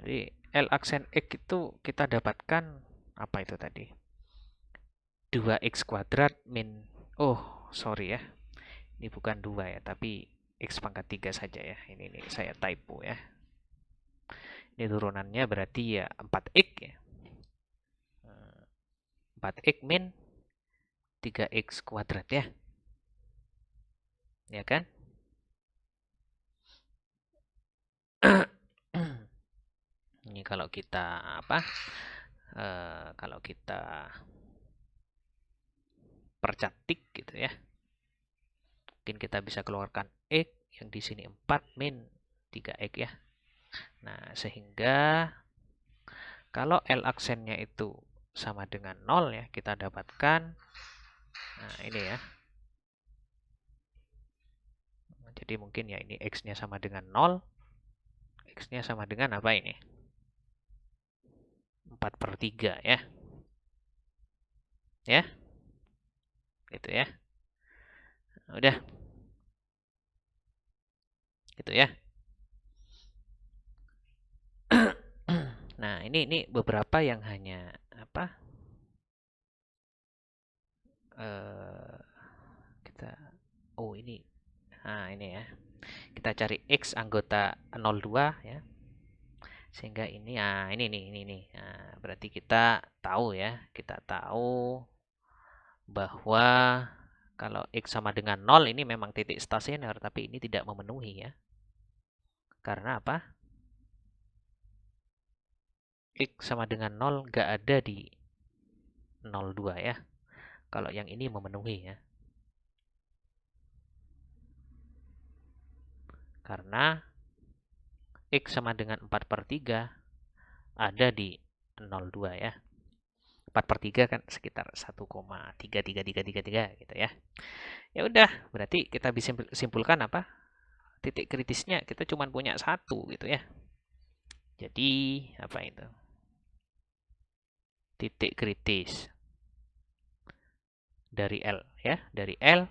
Jadi L aksen X itu kita dapatkan apa itu tadi? 2x kuadrat min sorry ya. Ini bukan 2 ya, tapi x pangkat 3 saja ya. Ini saya typo ya. Ini turunannya berarti ya 4x ya. 4x min 3x kuadrat ya. Ya kan? Ini kalau kita apa? Kalau kita percantik gitu ya. Mungkin kita bisa keluarkan x yang di sini 4 min 3x ya. Nah, sehingga kalau L aksennya itu sama dengan 0 ya, kita dapatkan nah ini ya. Jadi mungkin ya ini x-nya sama dengan 0, x-nya sama dengan apa ini? 4/3 ya. Ya, gitu ya. Udah, gitu ya. Nah, ini beberapa yang hanya apa? Kita ini. Nah, ini ya. Kita cari x anggota 02 ya. Sehingga ini ini nih. Nah, berarti kita tahu ya, kita tahu bahwa kalau x sama dengan 0 ini memang titik stasioner, tapi ini tidak memenuhi ya. Karena apa? X sama dengan 0 nggak ada di 02 ya. Kalau yang ini memenuhi ya. Karena x sama dengan 4/3 ada di 02 ya. 4/3 kan sekitar 1,33333 gitu ya. Ya udah, berarti kita bisa simpulkan apa? Titik kritisnya kita cuma punya satu gitu ya. Jadi apa itu? Titik kritis dari L ya, dari L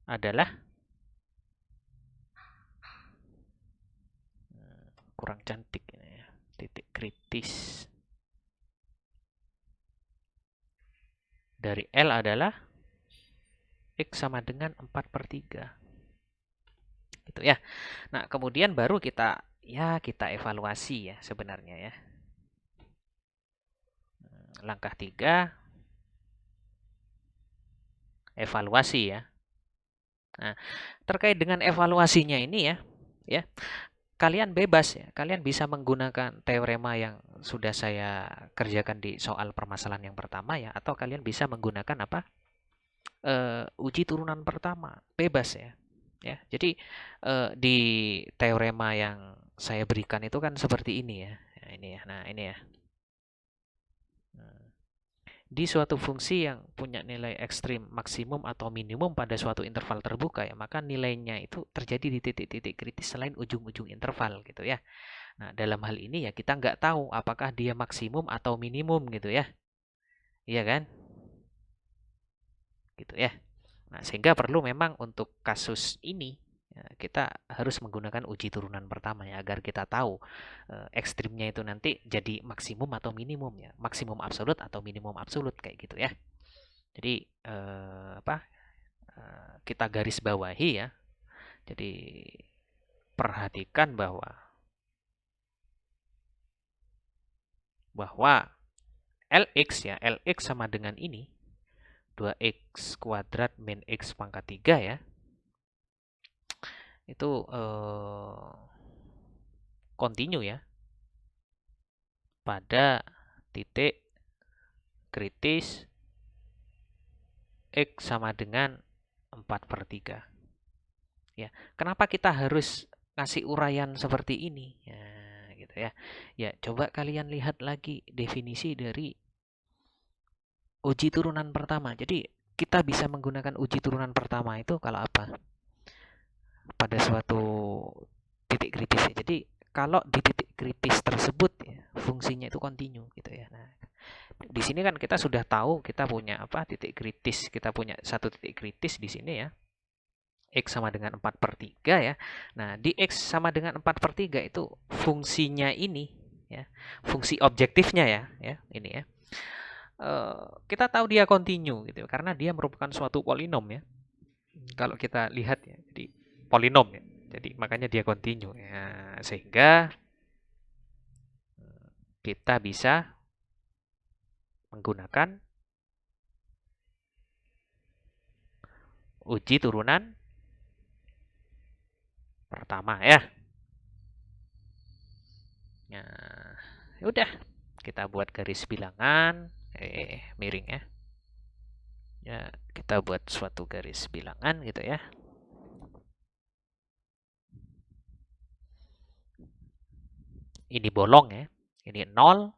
adalah kurang cantik ini ya. Titik kritis dari L adalah x sama dengan 4/3 gitu ya. Nah, kemudian baru kita evaluasi ya sebenarnya ya. Langkah 3 evaluasi ya. Nah, terkait dengan evaluasinya ini ya, kalian bebas ya. Kalian bisa menggunakan teorema yang sudah saya kerjakan di soal permasalahan yang pertama ya, atau kalian bisa menggunakan apa? Uji turunan pertama, bebas ya. Ya, jadi di teorema yang saya berikan itu kan seperti ini ya. Nah, ini ya. Nah, ini ya. Di suatu fungsi yang punya nilai ekstrim maksimum atau minimum pada suatu interval terbuka ya, maka nilainya itu terjadi di titik-titik kritis selain ujung-ujung interval gitu ya. Nah, dalam hal ini ya kita nggak tahu apakah dia maksimum atau minimum gitu ya. Iya kan? Gitu ya. Nah, sehingga perlu memang untuk kasus ini ya, kita harus menggunakan uji turunan pertama ya agar kita tahu ekstrimnya itu nanti jadi maksimum atau minimum ya, maksimum absolut atau minimum absolut kayak gitu ya. Jadi kita garis bawahi ya. Jadi perhatikan bahwa Lx ya, Lx sama dengan ini 2x kuadrat min x pangkat 3 ya. Itu continue ya pada titik kritis x sama dengan 4/3 ya. Kenapa kita harus ngasih uraian seperti ini ya gitu ya. Ya coba kalian lihat lagi definisi dari uji turunan pertama. Jadi kita bisa menggunakan uji turunan pertama itu kalau apa? Pada suatu titik kritis ya. Jadi kalau di titik kritis tersebut ya, fungsinya itu kontinu gitu ya. Nah, di sini kan kita sudah tahu kita punya apa titik kritis, kita punya satu titik kritis di sini ya. X sama dengan 4/3 ya. Nah, di X sama dengan 4/3 itu fungsinya ini ya. Fungsi objektifnya ya, ini ya. Kita tahu dia kontinu gitu karena dia merupakan suatu polinom ya. Kalau kita lihat ya, jadi polinom ya. Jadi makanya dia kontinu ya. Sehingga kita bisa menggunakan uji turunan pertama ya. Nah, udah kita buat garis bilangan, miring ya. Ya, kita buat suatu garis bilangan gitu ya. Ini bolong ya, ini 0,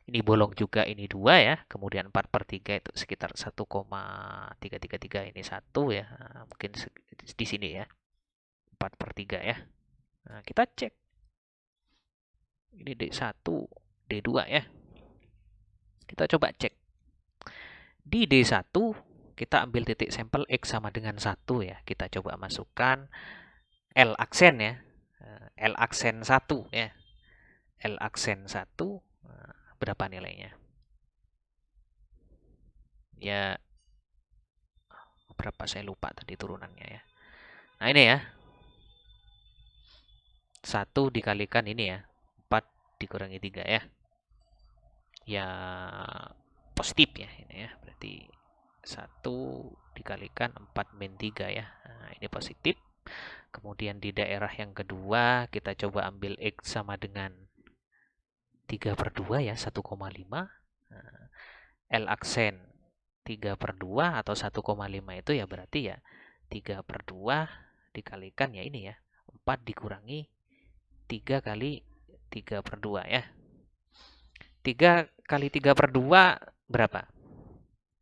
ini bolong juga, ini 2 ya, kemudian 4/3 itu sekitar 1,333, ini 1 ya, nah, mungkin di sini ya, 4/3 ya. Nah, kita cek, ini D1, D2 ya, kita coba cek. Di D1, kita ambil titik sampel X sama dengan 1 ya, kita coba masukkan L aksen ya, L aksen 1 ya, L aksen 1, berapa nilainya? Ya, berapa saya lupa tadi turunannya ya. Nah ini ya, 1 dikalikan ini ya, 4 dikurangi 3 ya. Ya positif ya ini ya, berarti 1 dikalikan 4 min 3 ya. Nah, ini positif. Kemudian di daerah yang kedua kita coba ambil X sama dengan 3/2 ya, 1,5. Nah, L aksen 3/2 atau 1,5 itu ya berarti ya 3/2 dikalikan ya ini ya, 4 dikurangi 3 kali 3/2 ya. 3 kali 3/2 berapa?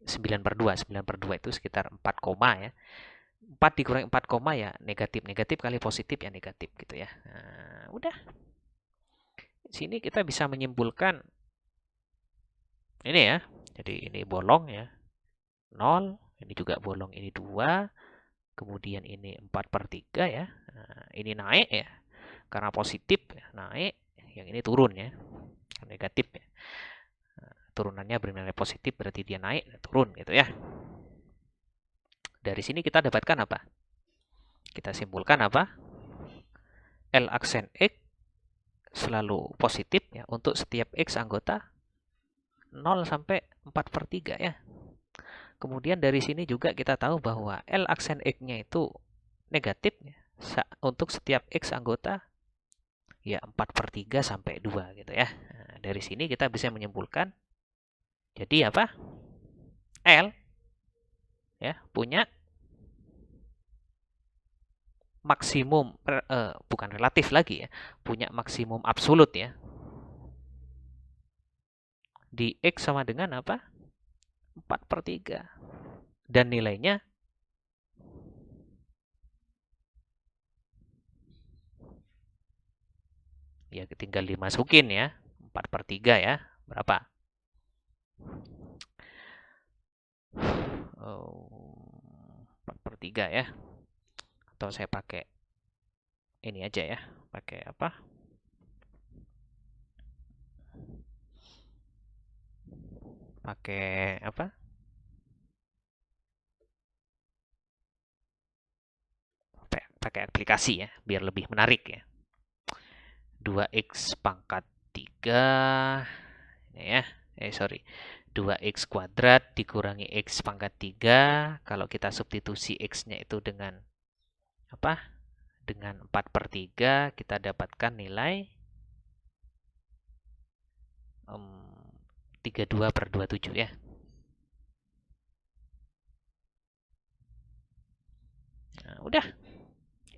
9/2. 9/2 itu sekitar 4 koma ya. 4 dikurangi 4 koma ya negatif. Negatif kali positif ya negatif gitu ya. Nah, udah. Sini kita bisa menyimpulkan ini ya. Jadi ini bolong ya. 0. Ini juga bolong. Ini 2. Kemudian ini 4/3 ya. Nah, ini naik ya. Karena positif ya, naik. Yang ini turun ya. Negatif ya. Turunannya bernilai positif berarti dia naik, turun gitu ya. Dari sini kita dapatkan apa? Kita simpulkan apa? L aksen X selalu positif ya untuk setiap X anggota 0 sampai 4/3 ya. Kemudian dari sini juga kita tahu bahwa L aksen X-nya itu negatif ya, untuk setiap X anggota ya 4/3 sampai 2 gitu ya. Nah, dari sini kita bisa menyimpulkan jadi apa? L ya punya maksimum bukan relatif lagi ya, punya maksimum absolut ya. Di X sama dengan apa? 4/3. Dan nilainya ya tinggal dimasukin ya. 4/3 ya. Berapa? 4/3 ya. Atau saya pakai ini aja ya. Pakai apa? Pakai apa? Pakai aplikasi ya, biar lebih menarik ya. 2x pangkat 3 ini ya. Sorry. 2x kuadrat dikurangi x pangkat 3. Kalau kita substitusi x-nya itu dengan apa? Dengan 4/3 kita dapatkan nilai 32/27 ya. Nah, udah.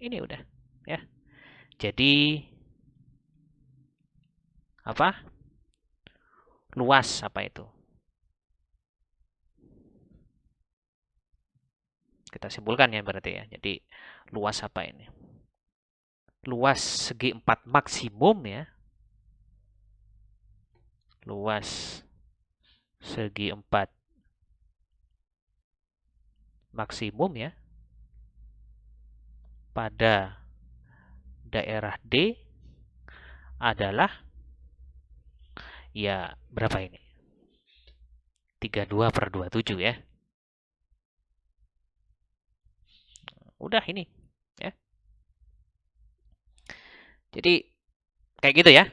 Ini udah ya. Jadi apa? Luas apa itu? Kita simpulkan ya berarti ya. Jadi luas apa ini? Luas segi 4 maksimum ya. Luas segi 4 maksimum ya. Pada daerah D adalah ya berapa ini? 32/27 ya. Udah ini ya. Jadi kayak gitu ya.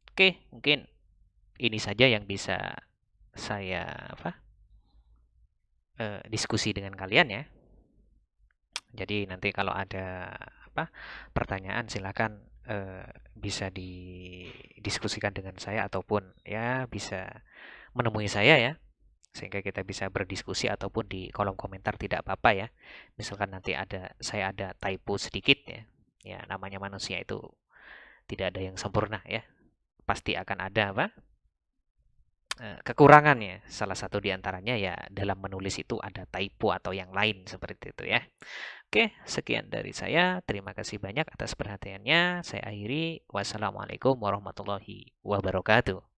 Oke, mungkin ini saja yang bisa saya diskusi dengan kalian ya. Jadi nanti kalau ada apa pertanyaan silakan bisa didiskusikan dengan saya ataupun ya bisa menemui saya ya sehingga kita bisa berdiskusi ataupun di kolom komentar tidak apa-apa ya. Misalkan nanti saya ada typo sedikit ya. Ya namanya manusia itu tidak ada yang sempurna ya. Pasti akan ada apa? Kekurangannya. Salah satu di antaranya ya dalam menulis itu ada typo atau yang lain seperti itu ya. Oke, sekian dari saya. Terima kasih banyak atas perhatiannya. Saya akhiri. Wassalamualaikum warahmatullahi wabarakatuh.